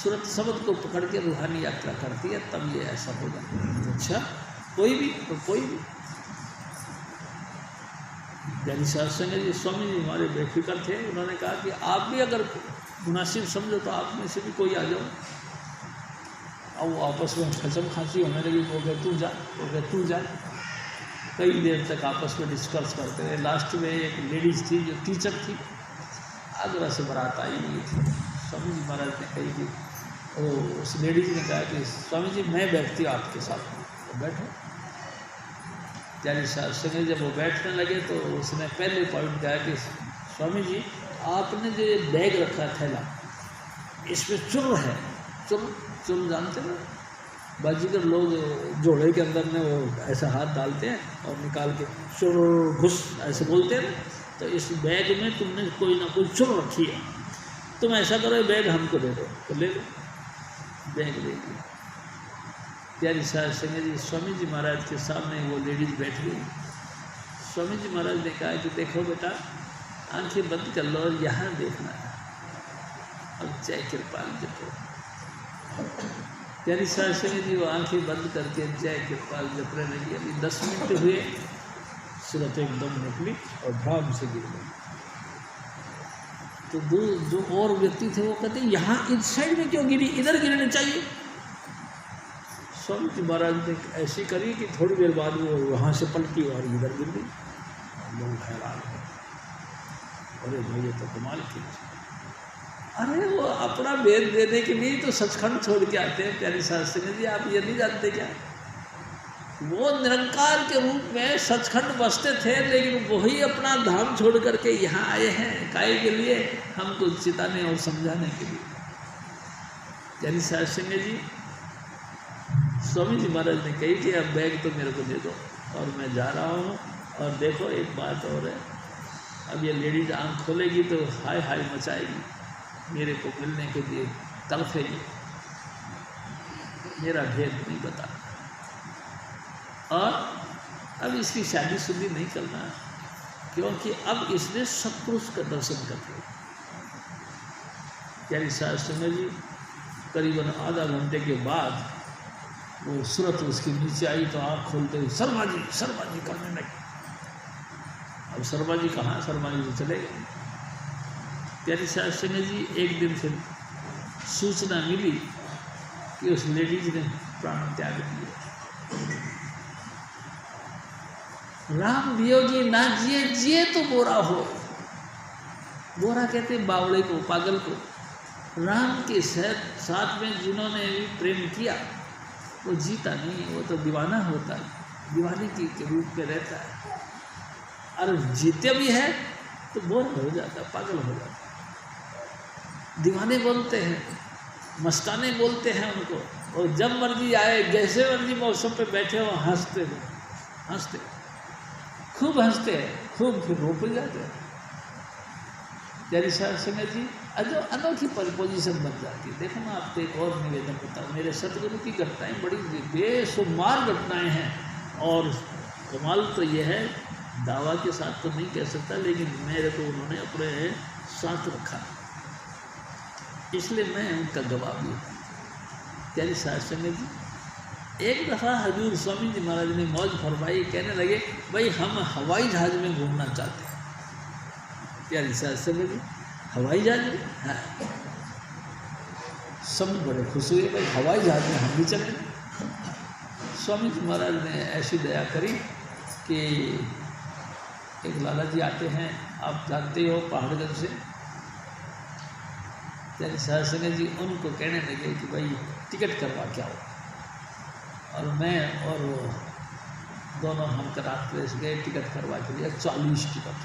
सुरत शब्द को पकड़ के रूहानी यात्रा करती है, तब ये ऐसा हो जाता है। अच्छा कोई भी तो कोई भी। प्यारी शास्त्री ने जी स्वामी जी हमारे बेफिक्र थे। उन्होंने कहा कि आप भी अगर मुनासिब समझो तो आप में से भी कोई आ जाओ। अब वो आपस में खचम खांसी होने लगी। वो कहे तू जा, वो कहे तू जा। कई देर तक आपस में डिस्कस करते रहे। लास्ट में एक लेडीज़ थी जो टीचर थी, आगरा से बारात आई हुई थी। स्वामी जी महाराज ने कही कि उस लेडीज़ ने कहा कि स्वामी जी मैं बैठती हूँ आपके साथ। तो बैठो। प्यारी शास्त्री ने जब वो बैठने लगे तो उसने पहले पॉइंट कहा कि स्वामी जी आपने जो ये बैग रखा थैला, इसमें चुर है। चुर जानते ना, बाजीगर लोग जोड़े के अंदर में वो ऐसा हाथ डालते हैं और निकाल के चुर घुस ऐसे बोलते हैं ना। तो इस बैग में तुमने कोई ना कोई चुर रखी है, तुम ऐसा करो बैग हमको दे दो। तो ले लो, बैग ले लिया। प्यारी शास्त्री ने जी स्वामी जी महाराज के सामने वो लेडीज़ बैठ गई। स्वामी जी महाराज ने कहा कि देखो बेटा आंखें बंद कर लो और यहाँ देखना है, अब जय कृपाल जपो। प्यारी शास्त्री ने जी वो आंखें बंद करके जय कृपाल जपने लगी। अभी 10 मिनट हुए, सूरत एकदम निकली और भ्राम से गिर गई। तो जो और व्यक्ति थे वो कहते यहाँ इस साइड में क्यों गिरी, इधर गिरनी चाहिए। स्वामी जी महाराज ने ऐसी करी कि थोड़ी देर बाद वो वहाँ से पलटी और इधर गिर गई। लोग हैरान हो, अरे भाई ये तो कमाल की। अरे वो अपना वेद देने के लिए तो सचखंड छोड़ के आते हैं। प्यारी शास्त्री ने जी आप ये नहीं जानते क्या, वो निरंकार के रूप में सचखंड बसते थे, लेकिन वही अपना धाम छोड़ करके यहाँ आए हैं काहे के लिए? हमको चिताने और समझाने के लिए। यानी साध संगत जी, स्वामी जी महाराज ने कही कि अब बैग तो मेरे को दे दो और मैं जा रहा हूँ। और देखो एक बात और है, अब ये लेडीज आँख खोलेगी तो हाय हाय मचाएगी, मेरे को मिलने के लिए तड़फेगी, मेरा भेद नहीं बता। और अब इसकी शादी नहीं करना है, क्योंकि अब इसने सत्पुरुष का दर्शन कर लिया। यानी साध संगत जी, करीबन आधा घंटे के बाद वो सूरत उसके नीचे आई तो आँख खोलते ही शर्मा जी करने लगे। अब शर्मा जी कहाँ, शर्मा जी तो चले गए। प्यारी साध संगत जी, एक दिन फिर सूचना मिली कि उस लेडीज ने प्राण त्याग दिया। राम वियोगी ना जिए, जिए तो बोरा हो। बोरा कहते बावड़े को, पागल को। राम के साथ में जिन्होंने भी प्रेम किया वो जीता नहीं, वो तो दीवाना होता है, दीवाने के रूप में रहता है। और जीते भी है तो बोर हो जाता है, पागल हो जाता है। दीवाने बोलते हैं, मस्ताने बोलते हैं उनको, और जब मर्जी आए, जैसे मर्जी मौसम पे बैठे हो हंसते खूब हंसते हैं, खूब फिर रो पड़ जाते हैं। प्यारी साध संगत जी, जो अनोखी पोजीशन बन जाती है। देखो मैं आपको एक और निवेदन बताऊँ, मेरे सतगुरु की घटनाएं बड़ी बेशुमार घटनाएं हैं। और कमाल तो यह है, दावा के साथ तो नहीं कह सकता, लेकिन मेरे को उन्होंने अपने साथ रखा, इसलिए मैं उनका गवाह भी हूँ। प्यारी साध संगत जी, एक दफ़ा हजूर स्वामी जी महाराज ने मौज फरमाई, कहने लगे भाई हम हवाई जहाज़ में घूमना चाहते हैं। प्यारी साध संगत जी, हवाई जहाज़ में? हाँ। सब बड़े खुश हुए, भाई हवाई जहाज़ में हम भी चलेंगे। स्वामी जी महाराज ने ऐसी दया करी कि एक लाला जी आते हैं, आप जानते हो, पहाड़गंज से। प्यारी साध संगत जी उनको कहने लगे कि भाई टिकट करवा के आओ। और मैं और वो दोनों हम रात गए, टिकट करवा के लिया। 40 टिकट।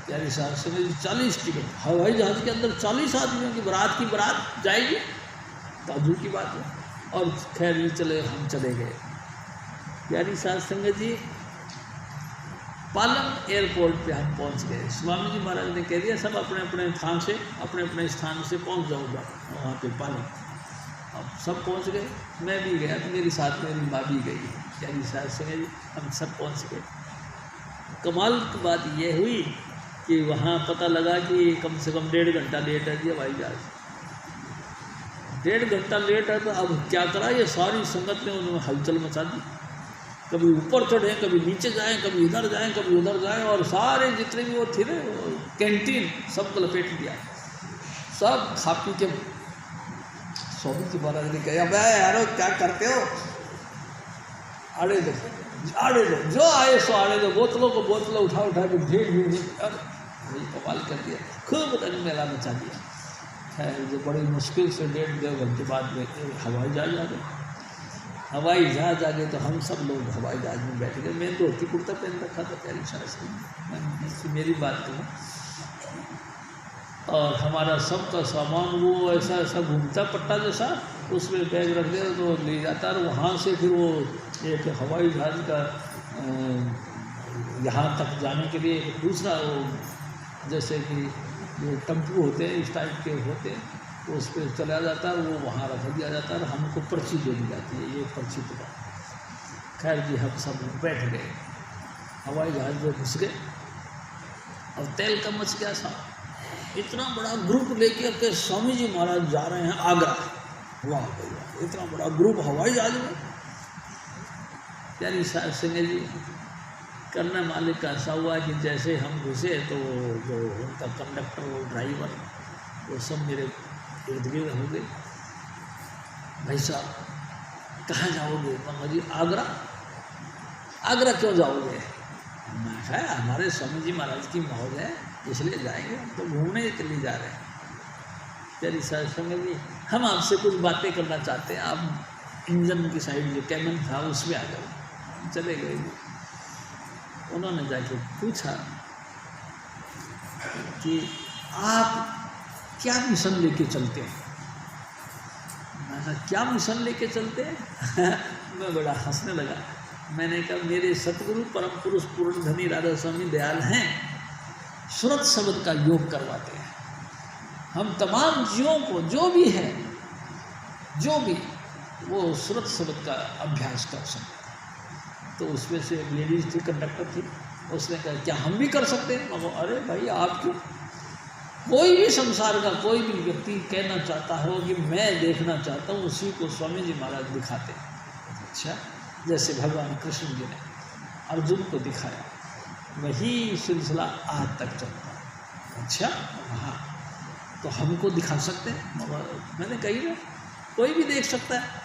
प्यारी साध संगत जी, 40 टिकट हवाई जहाज़ के अंदर 40 आदमियों की बारात जाएगी, ताजू की बात है। और खैर ये चले, हम चले गए। प्यारी साध संगत जी, पालम एयरपोर्ट पे हम पहुंच गए। स्वामी जी महाराज ने कह दिया सब अपने अपने स्थान से पहुंच जाऊँगा वहाँ पे पालम। अब सब पहुंच गए, मैं भी गया, तो मेरी साथ में मेरी माँ भी गई। प्यारी साध संगत जी, हम सब पहुंच गए। कमाल की बात यह हुई कि वहाँ पता लगा कि कम से कम 1.5 घंटा लेट है जी हवाई जहाज़। 1.5 घंटा लेट है, तो अब क्या करा, ये सारी संगत ने उन्होंने हलचल मचा दी। कभी ऊपर चढ़े, कभी नीचे जाएं, कभी इधर जाएं, कभी उधर जाएं, और सारे जितने भी वो थे ना कैंटीन सबको लपेट दिया, सब खा पी के। स्वामी जी महाराज ने कहा भाई यारो क्या करते हो, आड़े दो जो आए सो आड़े दो, बोतलों उठा के भीड़ वही कमाल कर दिया, खूब रंग मेला मचा दिया। खैर जो बड़ी मुश्किल से 1.5 घंटे बाद में हवाई जहाज़ आ गए। हवाई जहाज़ आ गए तो हम सब लोग हवाई जहाज़ में बैठ गए। मैं धोती कुर्ता पहन रखा था, प्यारी साध संगत जी, मेरी बात करूँ, और हमारा सबका सामान वो ऐसा घूमता पट्टा जैसा, उसमें बैग रख दिया तो ले जाता, और वहाँ से फिर वो एक हवाई जहाज़ का यहाँ तक जाने के लिए दूसरा वो जैसे कि जो टम्पू होते हैं इस टाइप के होते हैं, तो उस पर चला जाता है, वो वहाँ रख दिया जाता है और हमको पर्ची दे दी जाती है, ये पर्ची तो। खैर जी हम सब बैठ गए, हवाई जहाज़ में घुस गए, और तेल का मच गया था। इतना बड़ा ग्रुप लेके के स्वामी जी महाराज जा रहे हैं आगरा। वाह भैया, इतना बड़ा ग्रुप हवाई जहाज़ में। प्यारी साध संगत जी, करने मालिक का ऐसा हुआ कि जैसे हम घुसे तो जो उनका कंडक्टर, वो ड्राइवर, वो सब मेरे इर्द गिर्द हो गए। भाई साहब कहाँ जाओगे? मामा जी आगरा। आगरा क्यों जाओगे? मैं कहा हमारे स्वामी जी महाराज की मौज है इसलिए जाएंगे, हम तो घूमने के लिए जा रहे हैं। प्यारी साध संगत जी, हम आपसे कुछ बातें करना चाहते हैं, आप इंजन की साइड जो कैबिन था उसमें आ गए, चले गए। उन्होंने जाके पूछा कि आप क्या मिशन लेके चलते हैं? मैंने कहा क्या मिशन लेके चलते हैं? मैं बड़ा हंसने लगा। मैंने कहा मेरे सतगुरु परम पुरुष पूर्ण धनी राधा स्वामी दयाल हैं, सुरत शब्द का योग करवाते हैं। हम तमाम जीवों को जो भी है, जो भी वो सुरत शब्द का अभ्यास कर सकते। तो उसमें से एक लेडीज थी, कंडक्टर थी, उसने कहा क्या हम भी कर सकते हैं? मैं कहा अरे भाई आप क्यों? कोई भी संसार का कोई भी व्यक्ति कहना चाहता हो कि मैं देखना चाहता हूँ, उसी को स्वामी जी महाराज दिखाते हैं। अच्छा, जैसे भगवान कृष्ण जी ने अर्जुन को दिखाया, वही सिलसिला आज तक चलता है। अच्छा हाँ, तो हमको दिखा सकते हैं? मैंने कही ना, कोई भी देख सकता है।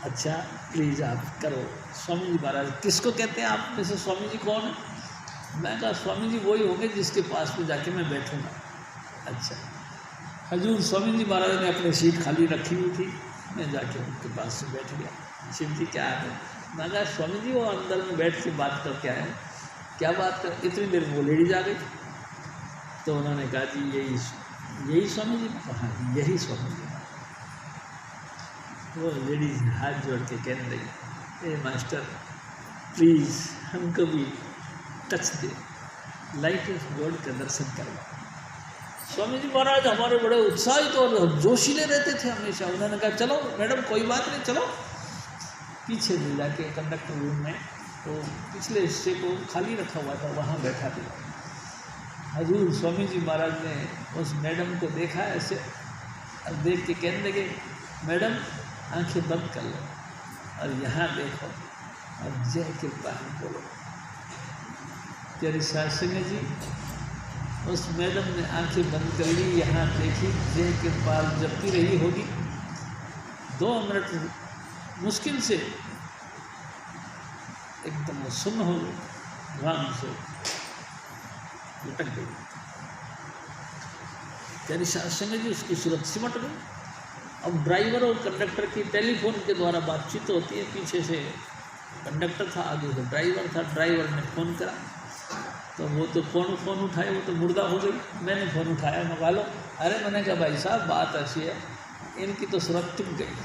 अच्छा प्लीज़ आप करो। स्वामी जी महाराज किसको कहते हैं? आप में से स्वामी जी कौन है? मैं कहा स्वामी जी वही होंगे जिसके पास में जाके मैं बैठूँगा। अच्छा, हजूर स्वामी जी महाराज ने अपनी सीट खाली रखी हुई थी, मैं जाके उनके पास से बैठ गया। शिव जी क्या है? मैं कहा स्वामी जी वो अंदर में बैठ के बात करके आए। क्या बात कर? इतनी देर में वो लेडीज आ गई। तो उन्होंने कहा जी यही स्वामी जी। हाँ यही स्वामी जी। वो लेडीज हाथ जोड़ के कहने लगी, ए मास्टर प्लीज़ हमको भी touch they, light of God का दर्शन करवा। स्वामी जी महाराज हमारे बड़े उत्साहित और जोशीले रहते थे हमेशा। उन्होंने कहा चलो मैडम कोई बात नहीं, चलो पीछे ले जाके कंडक्टर रूम में, तो पिछले हिस्से को खाली रखा हुआ था, वहाँ बैठा दिया। हजूर स्वामी जी महाराज ने उस मैडम को देखा ऐसे, और देख के कहने लगे मैडम आंखें बंद कर लो और यहाँ देखो और जय कृपा बोलो। प्यारी सासंग जी, उस मैडम ने आंखें बंद कर ली, यहाँ देखी, जय कृपा जपती रही होगी। 2 मिनट मुश्किल से एकदम सुन्न हो गई, आराम से लटक गई। प्यारी सासंग जी उसकी सूरत सिमट गई। अब ड्राइवर और कंडक्टर की टेलीफोन के द्वारा बातचीत होती है, पीछे से कंडक्टर था, आगे से ड्राइवर था। ड्राइवर ने फ़ोन करा तो वो तो फ़ोन उठाए, वो तो मुर्दा हो गई। मैंने फ़ोन उठाया, मंगा लो। अरे मैंने कहा भाई साहब बात ऐसी है, इनकी तो सूरत टिक गई,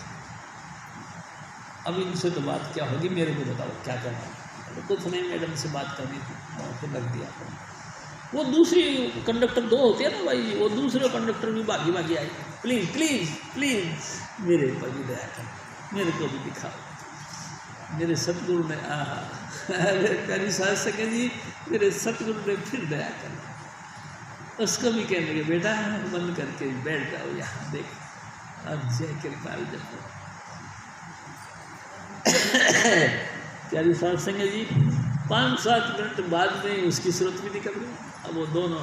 अब इनसे तो बात क्या होगी, मेरे को बताओ क्या करना है। तो कुछ नहीं, मैडम से बात करनी थी और फिर लग दिया। वो दूसरी कंडक्टर 2 होते हैं ना भाई, वो दूसरे कंडक्टर भी भागी भागी आई, प्लीज़ प्लीज़ प्लीज़ मेरे पर भी दया कर, मेरे को भी दिखाओ। मेरे सतगुरु ने प्यारी सासंग जी, मेरे सतगुरु ने फिर दया कर। उसको भी कहने लगे बेटा बंद करके बैठ जाओ यहाँ, देख अब जय कृपाल जपो। प्यारी सासंग जी 5-7 मिनट बाद में उसकी सूरत भी निकल गई। अब वो दोनों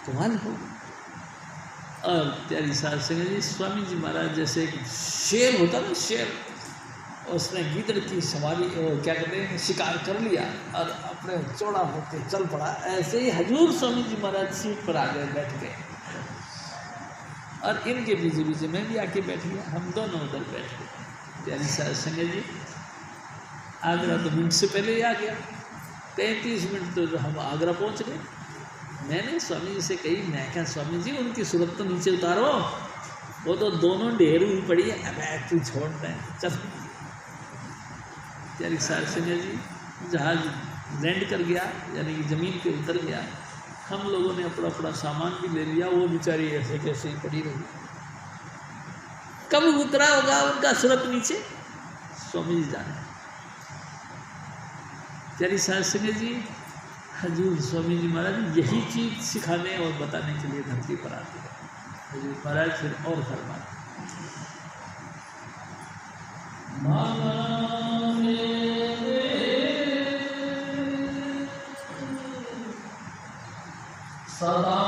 कमाल हो गई। और प्यारी सासंग जी, स्वामी जी महाराज जैसे एक शेर होता ना, शेर, उसने गीदड़ की सवारी क्या कहते हैं शिकार कर लिया और अपने चौड़ा होकर चल पड़ा, ऐसे ही हजूर स्वामी जी महाराज सीट पर आ गए, बैठ गए। और इनके बीच बीच में भी आके बैठ गया, हम दोनों उधर बैठ गए। प्यारी सासंग जी, आगरा तो मिनट से पहले ही आ गया, 33 मिनट तो हम आगरा पहुंच गए। मैंने स्वामी जी से कही, मैं क्या स्वामी जी उनकी सूरत तो नीचे उतारो, वो तो दोनों ढेर हुई पड़ी है, अब तू छोड़ दें चल। प्यारी सासंग जी, जहाज लैंड कर गया, यानी कि ज़मीन पे उतर गया। हम लोगों ने अपना अपना सामान भी ले लिया, वो बेचारी ऐसे कैसे ही पड़ी रही। कब उतरा होगा उनका सूरत नीचे, स्वामी जी जाने। प्यारी सासंग जी, हजूर स्वामी जी महाराज यही चीज़ सिखाने और बताने के लिए धरती पर आते हैं। हजूर महाराज फिर और फरमाते सदा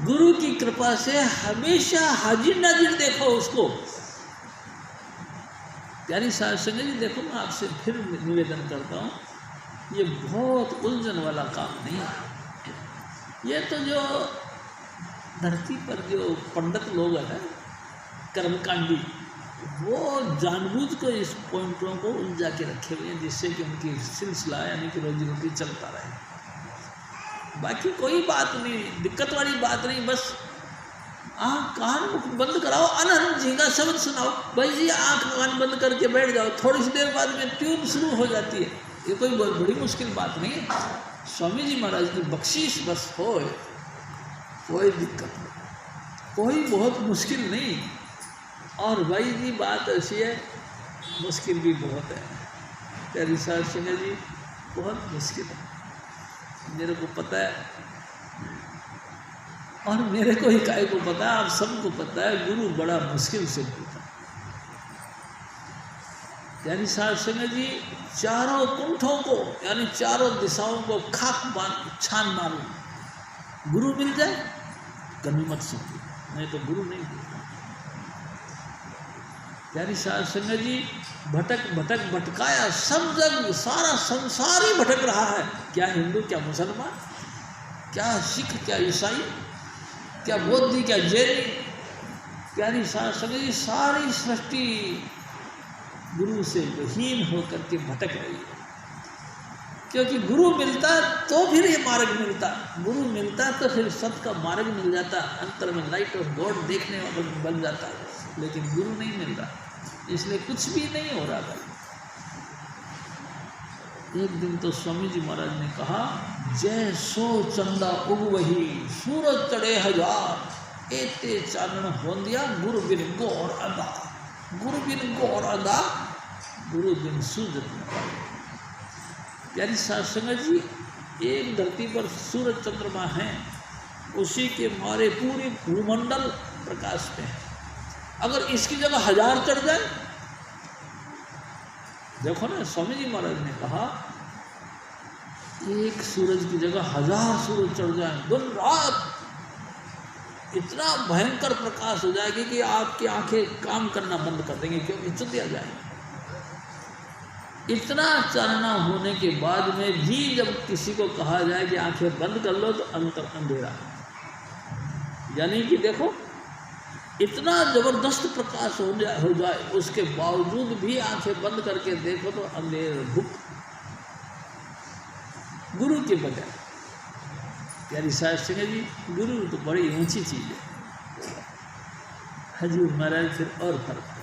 गुरु की कृपा से हमेशा हाजिर नाजिर देखो उसको। प्यारी सासंग जी, देखो मैं आपसे फिर निवेदन करता हूँ, ये बहुत उलझन वाला काम नहीं है, ये तो जो धरती पर जो पंडित लोग हैं कर्मकांडी, वो जानबूझ को इस पॉइंटों को उलझा के रखे हुए हैं जिससे कि उनकी सिलसिला यानी कि रोजी रोटी चलता रहे। बाकी कोई बात नहीं, दिक्कत वाली बात नहीं। बस आँख कान मुख बंद कराओ, अनहन झींगा शब्द सुनाओ। भाई जी आँख कान बंद करके बैठ जाओ, थोड़ी सी देर बाद में ट्यून शुरू हो जाती है। ये कोई बहुत बड़ी मुश्किल बात नहीं है। स्वामी जी महाराज की बख्शीश बस हो, कोई दिक्कत नहीं, कोई बहुत मुश्किल नहीं। और भाई जी बात ऐसी है, मुश्किल भी बहुत है। प्यारी साहब सिंह जी बहुत मुश्किल है, मेरे को पता है और मेरे को ही काय को पता है, आप सबको पता है। गुरु बड़ा मुश्किल से मिलता है। प्यारी साहब सिंह जी चारों कुंठों को यानी चारों दिशाओं को खाक छान मारो, गुरु मिल जाए गनीमत समझो, नहीं तो गुरु नहीं मिलता। प्यारी साहब सिंह जी भटक भटक भटकाया, सब जग सारा संसार ही भटक रहा है। क्या हिंदू, क्या मुसलमान, क्या सिख, क्या ईसाई, क्या बौद्ध, क्या जैनी। प्यारी साहब सिंह जी सारी सृष्टि गुरु से विहीन होकर के भटक रही है। क्योंकि गुरु मिलता तो फिर ये मार्ग मिलता, गुरु मिलता तो फिर सत का मार्ग मिल जाता, अंतर में लाइट ऑफ गॉड देखने वाला बन जाता। लेकिन गुरु नहीं मिल रहा, इसलिए कुछ भी नहीं हो रहा भाई। एक दिन तो स्वामी जी महाराज ने कहा, जय सो चंदा उग वही सूरज चढ़े हजार, एते चानन हो दिया गुरु बिन गौर अदा, गुरु बिन गौर अदा, गुरु बिन सूरज न। प्यारी साध संगत जी, एक धरती पर सूरज चंद्रमा हैं, उसी के मारे पूरी भूमंडल प्रकाश में है। अगर इसकी जगह हजार चढ़ जाए, देखो ना स्वामी जी महाराज ने कहा एक सूरज की जगह हजार सूरज चढ़ जाए, दिन रात इतना भयंकर प्रकाश हो जाएगी कि आपकी आंखें काम करना बंद कर देंगे, क्योंकि चुतिया जाएगी। इतना चानना होने के बाद में भी जब किसी को कहा जाए कि आंखें बंद कर लो, तो अंतर अंधेरा, यानी कि देखो इतना जबरदस्त प्रकाश हो जाए, उसके बावजूद भी आंखें बंद करके देखो तो अंधेर भुक। गुरु के बगैर प्यारी साहब सिंह जी, गुरु तो बड़ी ऊंची चीज है। हजूर महाराज फिर और फर्क है।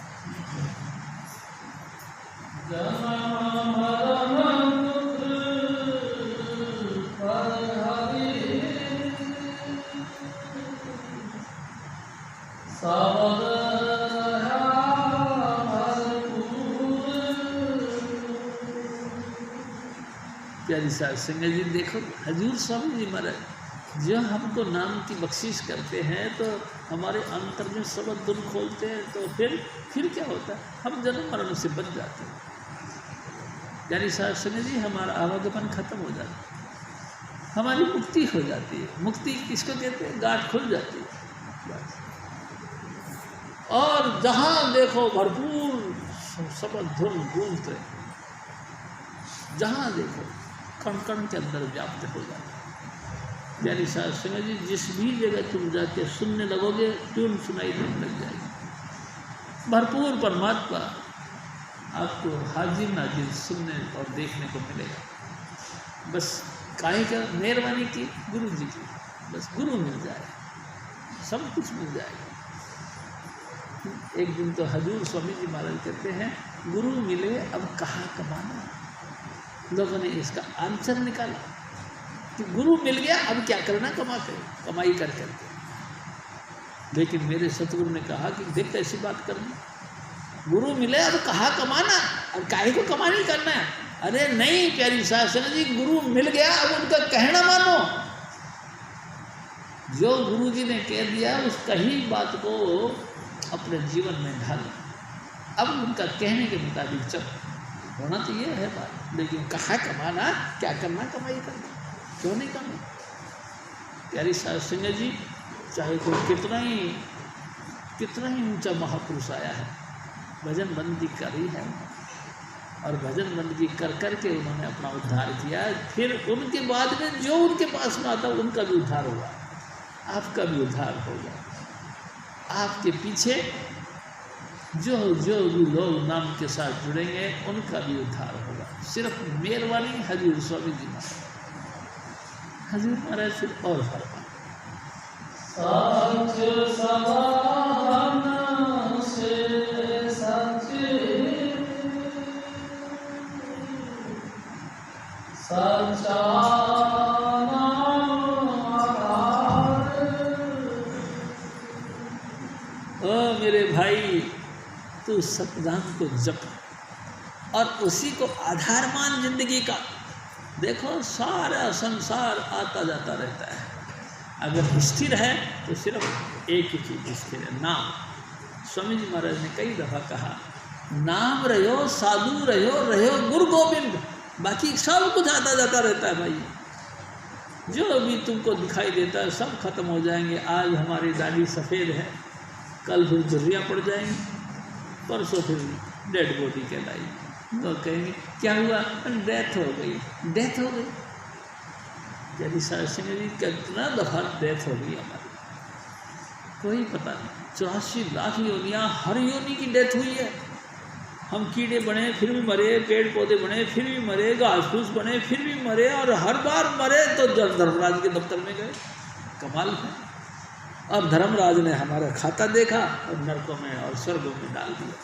प्यारी साहब सिंह जी देखो, हजूर स्वामी जी महाराज जो हमको नाम की बख्शिश करते हैं तो हमारे अंतर में सबक दुन खोलते हैं, तो फिर क्या होता है, हम जन्म मरण से बच जाते हैं। प्यारी साहब सिंह जी हमारा आवागमन खत्म हो जाता है, हमारी मुक्ति हो जाती है। मुक्ति किसको कहते हैं, गांठ खुल जाती है बस। और जहाँ देखो भरपूर सबक धुन गूंजते, जहाँ देखो कण कण के अंदर व्याप्त हो जाता है। प्यारी साहब सिंह जी जिस भी जगह तुम जाके सुनने लगोगे, ट्यून सुनाई देने लग जाएगी। भरपूर परमात्मा आपको हाजिर नाजिर सुनने और देखने को मिलेगा। बस काहे का मेहरबानी की, गुरु जी की, बस गुरु मिल जाए सब कुछ मिल जाएगा। एक दिन तो हजूर स्वामी जी महाराज कहते हैं, गुरु मिले अब कहाँ कमाना। लोगों ने इसका आंसर निकाला कि गुरु मिल गया अब क्या करना, कमाते कमाई कर करके। लेकिन मेरे सतगुरु ने कहा कि देख ऐसी बात करनी, गुरु मिले अब कहाँ कमाना, अब काहे को कमानी करना है। अरे नहीं प्यारी शासन जी, गुरु मिल गया अब उनका कहना मानो। जो गुरु जी ने कह दिया उसका ही बात को अपने जीवन में ढाल, अब उनका कहने के मुताबिक चल। होना तो ये है बात, लेकिन कहाँ कमाना, क्या करना, कमाई करना, क्यों नहीं करना। प्यारी साहब सिंह जी चाहे कोई कितना ही ऊंचा महापुरुष आया है, भजन बंदी करी है, और भजन बंदगी कर कर के उन्होंने अपना उद्धार किया। फिर उनके बाद में जो उनके पास में आता उनका भी उद्धार होगा, आपका भी उद्धार होगा। आपके पीछे जो जो भी लोग नाम के साथ जुड़ेंगे उनका भी उद्धार होगा। सिर्फ मेहरबानी हजूर स्वामी जी महाराज, हजूर महाराज फिर और फरमा सच समान से सच सच्चा ओ मेरे भाई, तू सतनाम को जप और उसी को आधार मान जिंदगी का। देखो सारा संसार आता जाता रहता है, अगर स्थिर है तो सिर्फ एक ही चीज़ स्थिर है, नाम। स्वामी जी महाराज ने कई दफ़ा कहा, नाम रहो, साधु रहो, रहो गुरु गोविंद, बाकी सब कुछ आता जाता रहता है भाई। जो भी तुमको दिखाई देता है सब खत्म हो जाएंगे। आज हमारी दाढ़ी सफ़ेद है, कल फिर झुर्रियाँ पड़ जाएंगी, परसों फिर डेड बॉडी कहलाई तो कहेंगे क्या हुआ, डेथ हो गई, डेथ हो गई। यदि सिंह जी कितना दफ़ा डेथ हो गई हमारी, कोई पता नहीं। 84 लाख योनियाँ, हर योनि की डेथ हुई है। हम कीड़े बने फिर भी मरे, पेड़ पौधे बने फिर भी मरे, घास फूस बने फिर भी मरे, और हर बार मरे तो धर्मराज के दफ्तर में गए। कमाल है। अब धर्मराज ने हमारा खाता देखा और नरकों में और स्वर्गों में डाल दिया।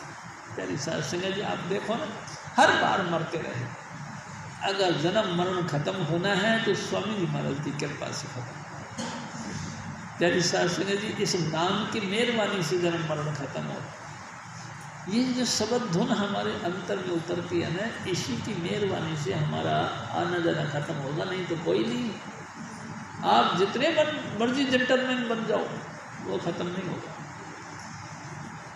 प्यारी साध संगत जी, आप देखो ना, हर बार मरते रहे। अगर जन्म मरण खत्म होना है तो स्वामी जी महाराज की कृपा से खत्म। प्यारी साध संगत जी, इस नाम की मेहरबानी से जन्म मरण खत्म हो। ये जो शब्द धुन हमारे अंतर में उतरती है ना, इसी की मेहरबानी से हमारा आना जाना खत्म होगा, नहीं तो कोई नहीं। आप जितने मर्जी जेंटलमैन बन जाओ वो ख़त्म नहीं होगा।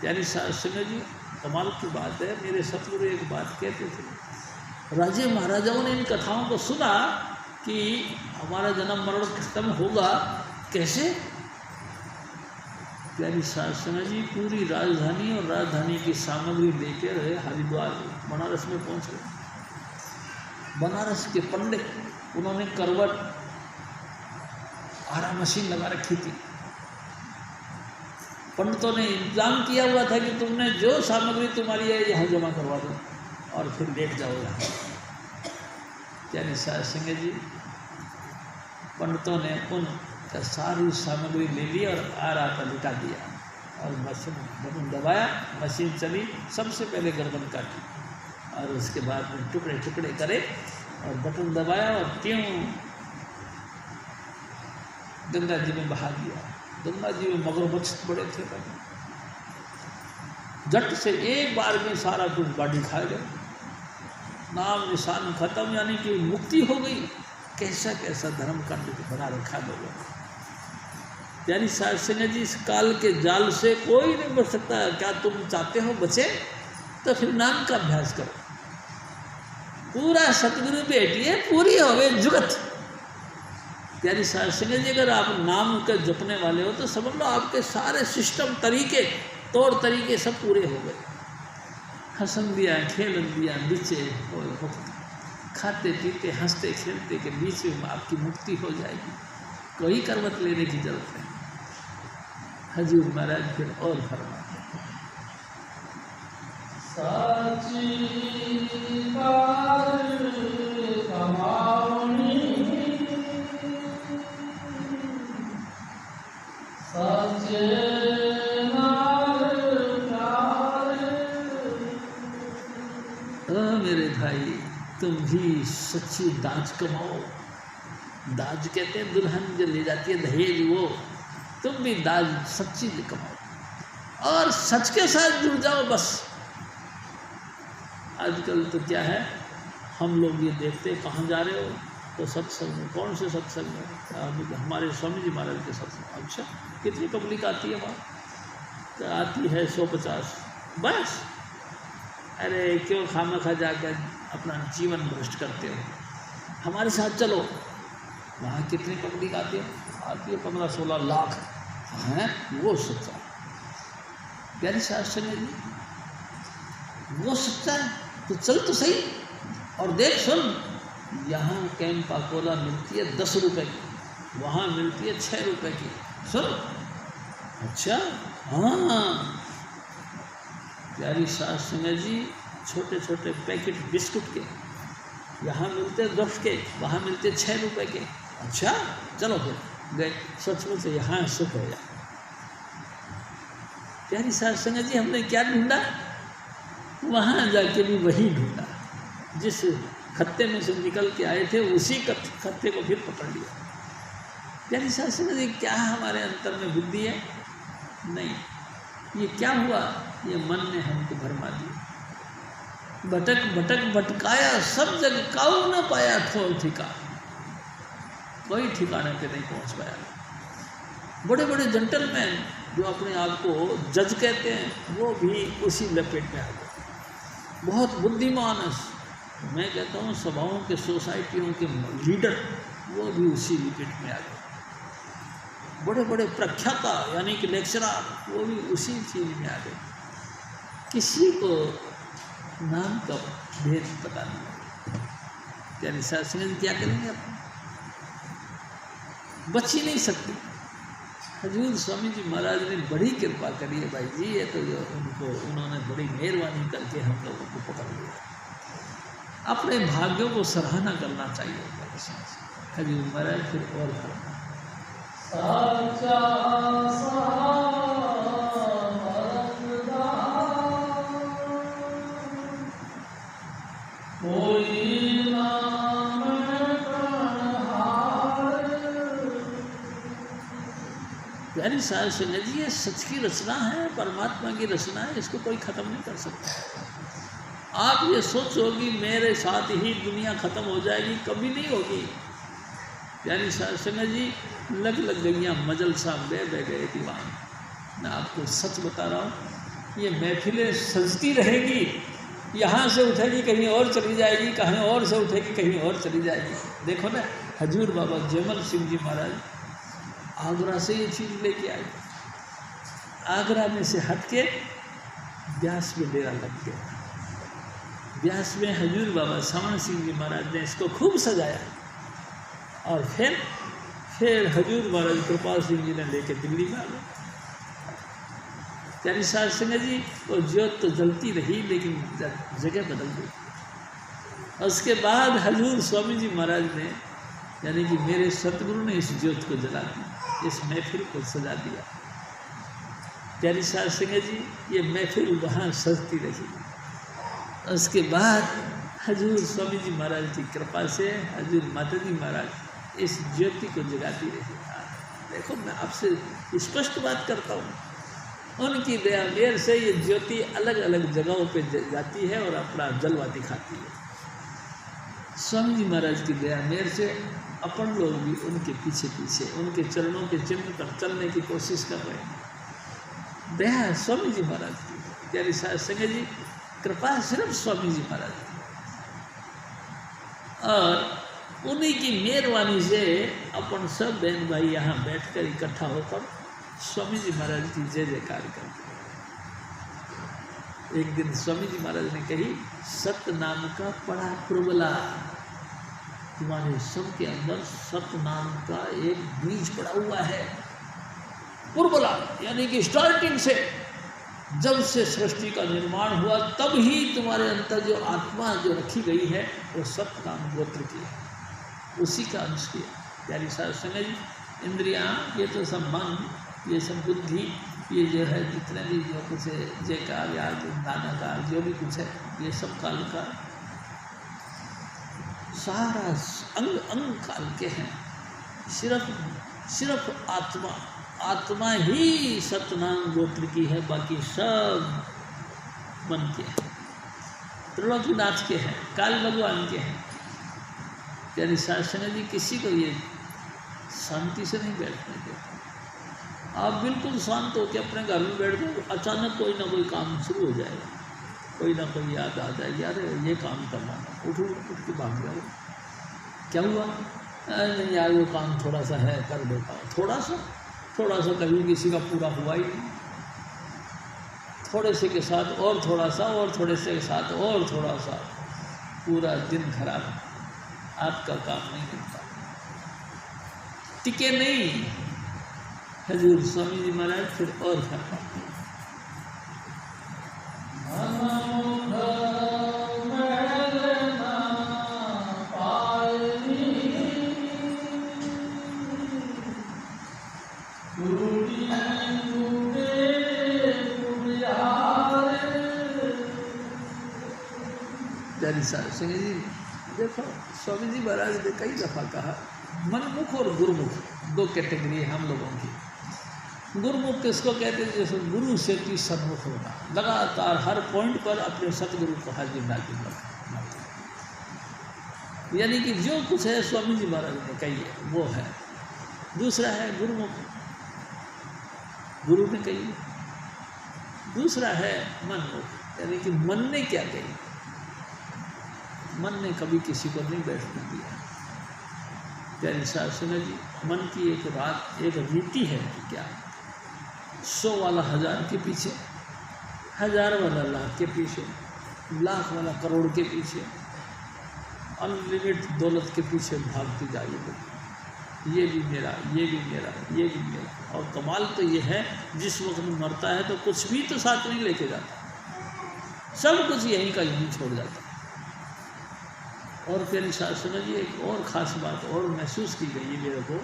प्यारी साध संगत जी, कमाल की बात है, मेरे सतगुरु एक बात कहते थे, राजे महाराजाओं ने इन कथाओं को सुना कि हमारा जन्म मरण खत्म होगा, कैसे? प्यारी साध संगत जी, पूरी राजधानी और राजधानी की सामग्री लेकर हरिद्वार बनारस में पहुंच गए। बनारस के पंडित, उन्होंने करवट आरा मशीन लगा रखी थी। पंडितों ने इंतजाम किया हुआ था कि तुमने जो सामग्री तुम्हारी है यहाँ जमा करवा दो और फिर लेट जाओ यहाँ। प्यारी साध संगत जी, पंडितों ने उन सारी सामग्री ले ली और आरा पर लिटा दिया और मशीन बटन दबाया, मशीन चली। सबसे पहले गर्दन काटी और उसके बाद में टुकड़े टुकड़े करे और बटन दबाया और क्यों गंगा जी में बहा दिया। गंगा जी में मगरमच्छ बड़े थे, झट से एक बार में सारा कुछ बॉडी खा गए, नाम निशान खत्म, यानी कि मुक्ति हो गई। कैसा कैसा धर्म कांड बना रखा लोगों ने। यानी साध संगत जी, इस काल के जाल से कोई नहीं बच सकता। क्या तुम चाहते हो बचे तो फिर नाम का अभ्यास करो, पूरा सतगुरु बैठिए, पूरी होवे जुगत। यानी साध संगत जी, अगर आप नाम के जपने वाले हो तो समझ लो आपके सारे सिस्टम, तरीके, तौर तरीके सब पूरे हो गए। हंसन दिया, खेल दिया, बीचे खाते पीते हंसते खेलते के बीच में आपकी मुक्ति हो जाएगी। कोई करवट लेने की जरूरत नहीं। हजूर महाराज फिर और फरमाते हैं, सच्ची बात कमावनी, सच्चे नार प्यारे। मेरे भाई, तुम भी सच्ची दाज कमाओ। दाज कहते हैं दुल्हन जो ले जाती है दहेज, वो तुम भी दाज सच्ची कमाओ और सच के साथ जुड़ जाओ बस। आजकल तो क्या है, हम लोग ये देखते कहाँ जा रहे हो तो सत्संग में। कौन से सत्संग में? हमारे स्वामी जी महाराज के सत्संग। अच्छा, कितनी पब्लिक आती है वहाँ? तो आती है 150 बस। अरे क्यों खामखा जाकर अपना जीवन भ्रष्ट करते हो? हमारे साथ चलो। वहाँ कितनी पब्लिक आती है? आती है 15-16 लाख हैं। वो सच्चा प्यारी साध संगत जी, वो सच्चा है। तो चल तो सही और देख सुन, यहाँ कैंपा कोला मिलती है 10 रुपए की, वहाँ मिलती है 6 रुपए की। सुन, अच्छा हाँ। प्यारी सास संगत जी छोटे छोटे पैकेट बिस्कुट के यहाँ मिलते 10 के, वहाँ मिलते 6 रुपए के। अच्छा चलो फिर गए, सचमुच यहाँ सुख हो जाए। प्यारी सास संगत जी हमने क्या ढूंढा, वहाँ जाके भी वही ढूंढा, जिस खत्ते में से निकल के आए थे उसी खत्ते को फिर पकड़ लिया। प्यारी सास संगत जी क्या हमारे अंतर में बुद्धि है? नहीं, ये क्या हुआ, ये मन ने हमको भरमा दिया। भटक भटक भटकाया सब जगह, काऊ न पाया ठोर ठिकाना, कोई ठिकाने पे नहीं पहुंच पाया। बड़े बड़े जेंटलमैन जो अपने आप को जज कहते हैं वो भी उसी लपेट में आ गए। बहुत बुद्धिमान, मैं कहता हूँ सभाओं के सोसाइटियों के लीडर वो भी उसी लपेट में आ गए। बड़े बड़े प्रख्याता यानी कि लेक्चरर वो भी उसी चीज़ में आ गए। किसी को नाम का भेद पता नहीं। प्यारी सास संगत जी क्या करेंगे आप, बच ही नहीं सकते। हजूर स्वामी जी महाराज ने बड़ी कृपा करी है भाई जी, ये तो उन्होंने बड़ी मेहरबानी करके हम लोगों को पकड़ लिया। अपने भाग्यों को सराहना करना चाहिए। हजूर महाराज फिर और करना प्यारी सास संगत जी ये सच की रचना है, परमात्मा की रचना है, इसको कोई ख़त्म नहीं कर सकता। आप ये सोचो कि मेरे साथ ही दुनिया ख़त्म हो जाएगी, कभी नहीं होगी। प्यारी सास संगत जी लग गईयाँ मजल सा बह गए दीवान। मैं आपको सच बता रहा हूँ, ये महफिलें सजती रहेगी, यहाँ से उठेगी कहीं और चली जाएगी, कहीं और से उठेगी कहीं और चली जाएगी। देखो ना हजूर बाबा जयमल सिंह जी महाराज आगरा से ये चीज़ लेके आए, आगरा में से हट के ब्यास में डेरा लग गया। ब्यास में हजूर बाबा श्रवण सिंह जी महाराज ने इसको खूब सजाया और फिर हजूर महाराज कृपाल सिंह जी ने लेके दिल्ली में आ गए। प्यारी सास संगत जी वो ज्योत तो जलती रही लेकिन जगह बदल गई। उसके बाद हजूर स्वामी जी महाराज ने यानी कि मेरे सतगुरु ने इस ज्योत को जला दिया, इस महफिल को सजा दिया। प्यारी सास संगत जी ये महफिल वहाँ सजती रही। उसके बाद हजूर स्वामी जी महाराज की कृपा से हजूर माता जी महाराज इस ज्योति को जगाती रही। देखो मैं आपसे स्पष्ट बात करता हूँ, उनकी दया मेहर से ये ज्योति अलग अलग जगहों पे जाती है और अपना जलवा दिखाती है। स्वामी जी महाराज की दया मेहर से अपन लोग भी उनके पीछे पीछे उनके चरणों के चिन्ह पर चलने की कोशिश कर रहे हैं। दया स्वामी जी महाराज की, प्यारी सास संगत जी कृपा सिर्फ स्वामी जी महाराज की, और उन्हीं की मेहरबानी से अपन सब बहन भाई यहाँ बैठकर इकट्ठा होकर स्वामी जी महाराज की जय जयकार करते। एक दिन स्वामी जी महाराज ने कही, सत्य नाम का पड़ा प्रबला, तुम्हारे सबके अंदर सत्य नाम का एक बीज पड़ा हुआ है। पुरबला यानी कि स्टार्टिंग से जब से सृष्टि का निर्माण हुआ तब ही तुम्हारे अंदर जो आत्मा जो रखी गई है वो सत्य नाम गोत्र की है, उसी का अंश किया। प्यारी सास संगत जी, इंद्रियाँ ये तो सब मन, ये सब बुद्धि, ये जो है जितने भी जो कुछ है जयकार याद नानाकार जो भी कुछ है ये सब काल का सारा अंग अंग काल के हैं। सिर्फ आत्मा ही सतनाम गोत्र की है, बाकी सब मन के हैं, त्रिलोकीनाथ के हैं, काल भगवान के हैं। प्यारी सास संगत जी किसी को ये शांति से नहीं बैठने देते। आप बिल्कुल शांत होकर अपने घर में बैठ जाओ, अचानक कोई ना कोई काम शुरू हो जाएगा, कोई ना कोई याद आ जाएगी, यार ये काम करना, उठ के भाग जाओ। क्या हुआ? नहीं यार वो काम थोड़ा सा है, कर देता हूँ। थोड़ा सा कभी किसी का पूरा हुआ ही नहीं। थोड़े से के साथ और थोड़ा सा और थोड़े से के साथ और थोड़ा सा, पूरा दिन खराब, आपका काम नहीं मिलता, टिके नहीं। हजूर स्वामी जी महाराज फिर और फरमा, सिंह जी देखो, स्वामी जी महाराज ने कई दफ़ा कहा, मनमुख और गुरुमुख दो कैटेगरी है हम लोगों की। गुरुमुख किसको कहते हैं? जैसे गुरु से की सन्मुख होना, लगातार हर पॉइंट पर अपने सतगुरु को हाजिर नाजिर रखना, यानी कि जो कुछ है स्वामी जी महाराज ने कही है वो है। दूसरा है गुरुमुख, गुरु ने कही। दूसरा है मनमुख, यानी कि मन ने क्या कही, मन ने कभी किसी को नहीं बैठने दिया। प्यारी साहब सुनो जी, मन की एक रात एक रीति है कि क्या, 100 वाला 1000 के पीछे, 1000 वाला लाख के पीछे, लाख वाला करोड़ के पीछे, अनलिमिटेड दौलत के पीछे भागती जा रही है। ये भी मेरा, ये भी मेरा, ये भी मेरा। और कमाल तो ये है, जिस वक्त में मरता है तो कुछ भी तो साथ नहीं लेके जाता, सब कुछ यहीं का यहीं छोड़ जाता। और फिर सुनो जी, एक और ख़ास बात और महसूस की गई मेरे को,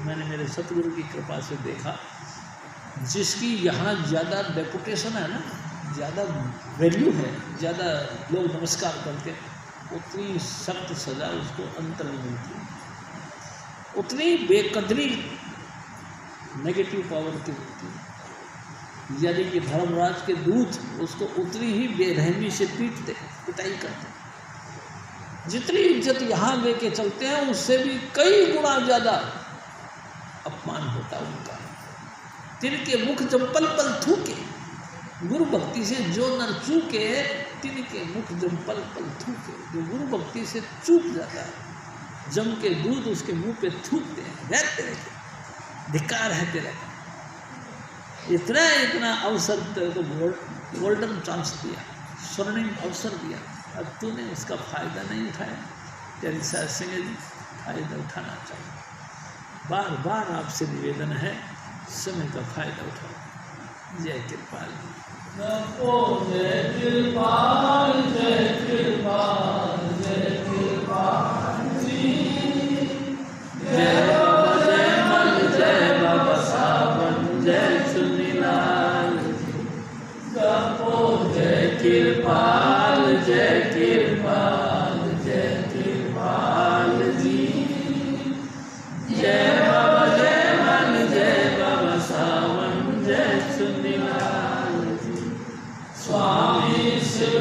मैंने मेरे सतगुरु की कृपा से देखा, जिसकी यहाँ ज़्यादा रेपुटेशन है ना, ज़्यादा वैल्यू है, ज़्यादा लोग नमस्कार करते, उतनी सख्त सज़ा उसको अंतर में मिलती है, उतनी बेकदरी नेगेटिव पावर की मिलती है। यानी कि धर्मराज के दूत उसको उतनी ही बेरहमी से पीटते, पिटाई करते। जितनी इज्जत यहाँ लेके चलते हैं उससे भी कई गुना ज़्यादा अपमान होता उनका। तिनके मुख जब पल पल थूके, गुरु भक्ति से जो नर चूके, तिनके मुख जब पल पल थूके, जो गुरु भक्ति से चूक जाता है, जम के दूध उसके मुंह पे थूकते हैं, रहते रहते धिक्कार है तेरा। इतना इतना अवसर तेरे को गोल्डन चांस दिया, स्वर्णिम अवसर दिया, अब तूने उसका फ़ायदा नहीं उठाया। प्यारी साहब सिंह जी, फ़ायदा उठाना चाहिए। बार बार आपसे निवेदन है, समय का फ़ायदा उठाओ। जय कृपाल, जय कृपाल, जय कृपाल, जय कृपाल जी, जय मल, जय बाबा सावन, जय चुनीलाल, जय कृपाल, जय कृपाल, जय कृपाल जी, जय बाबा जय मन, जय बाबा सावन, जय चुनीलाल जी। स्वामी शिव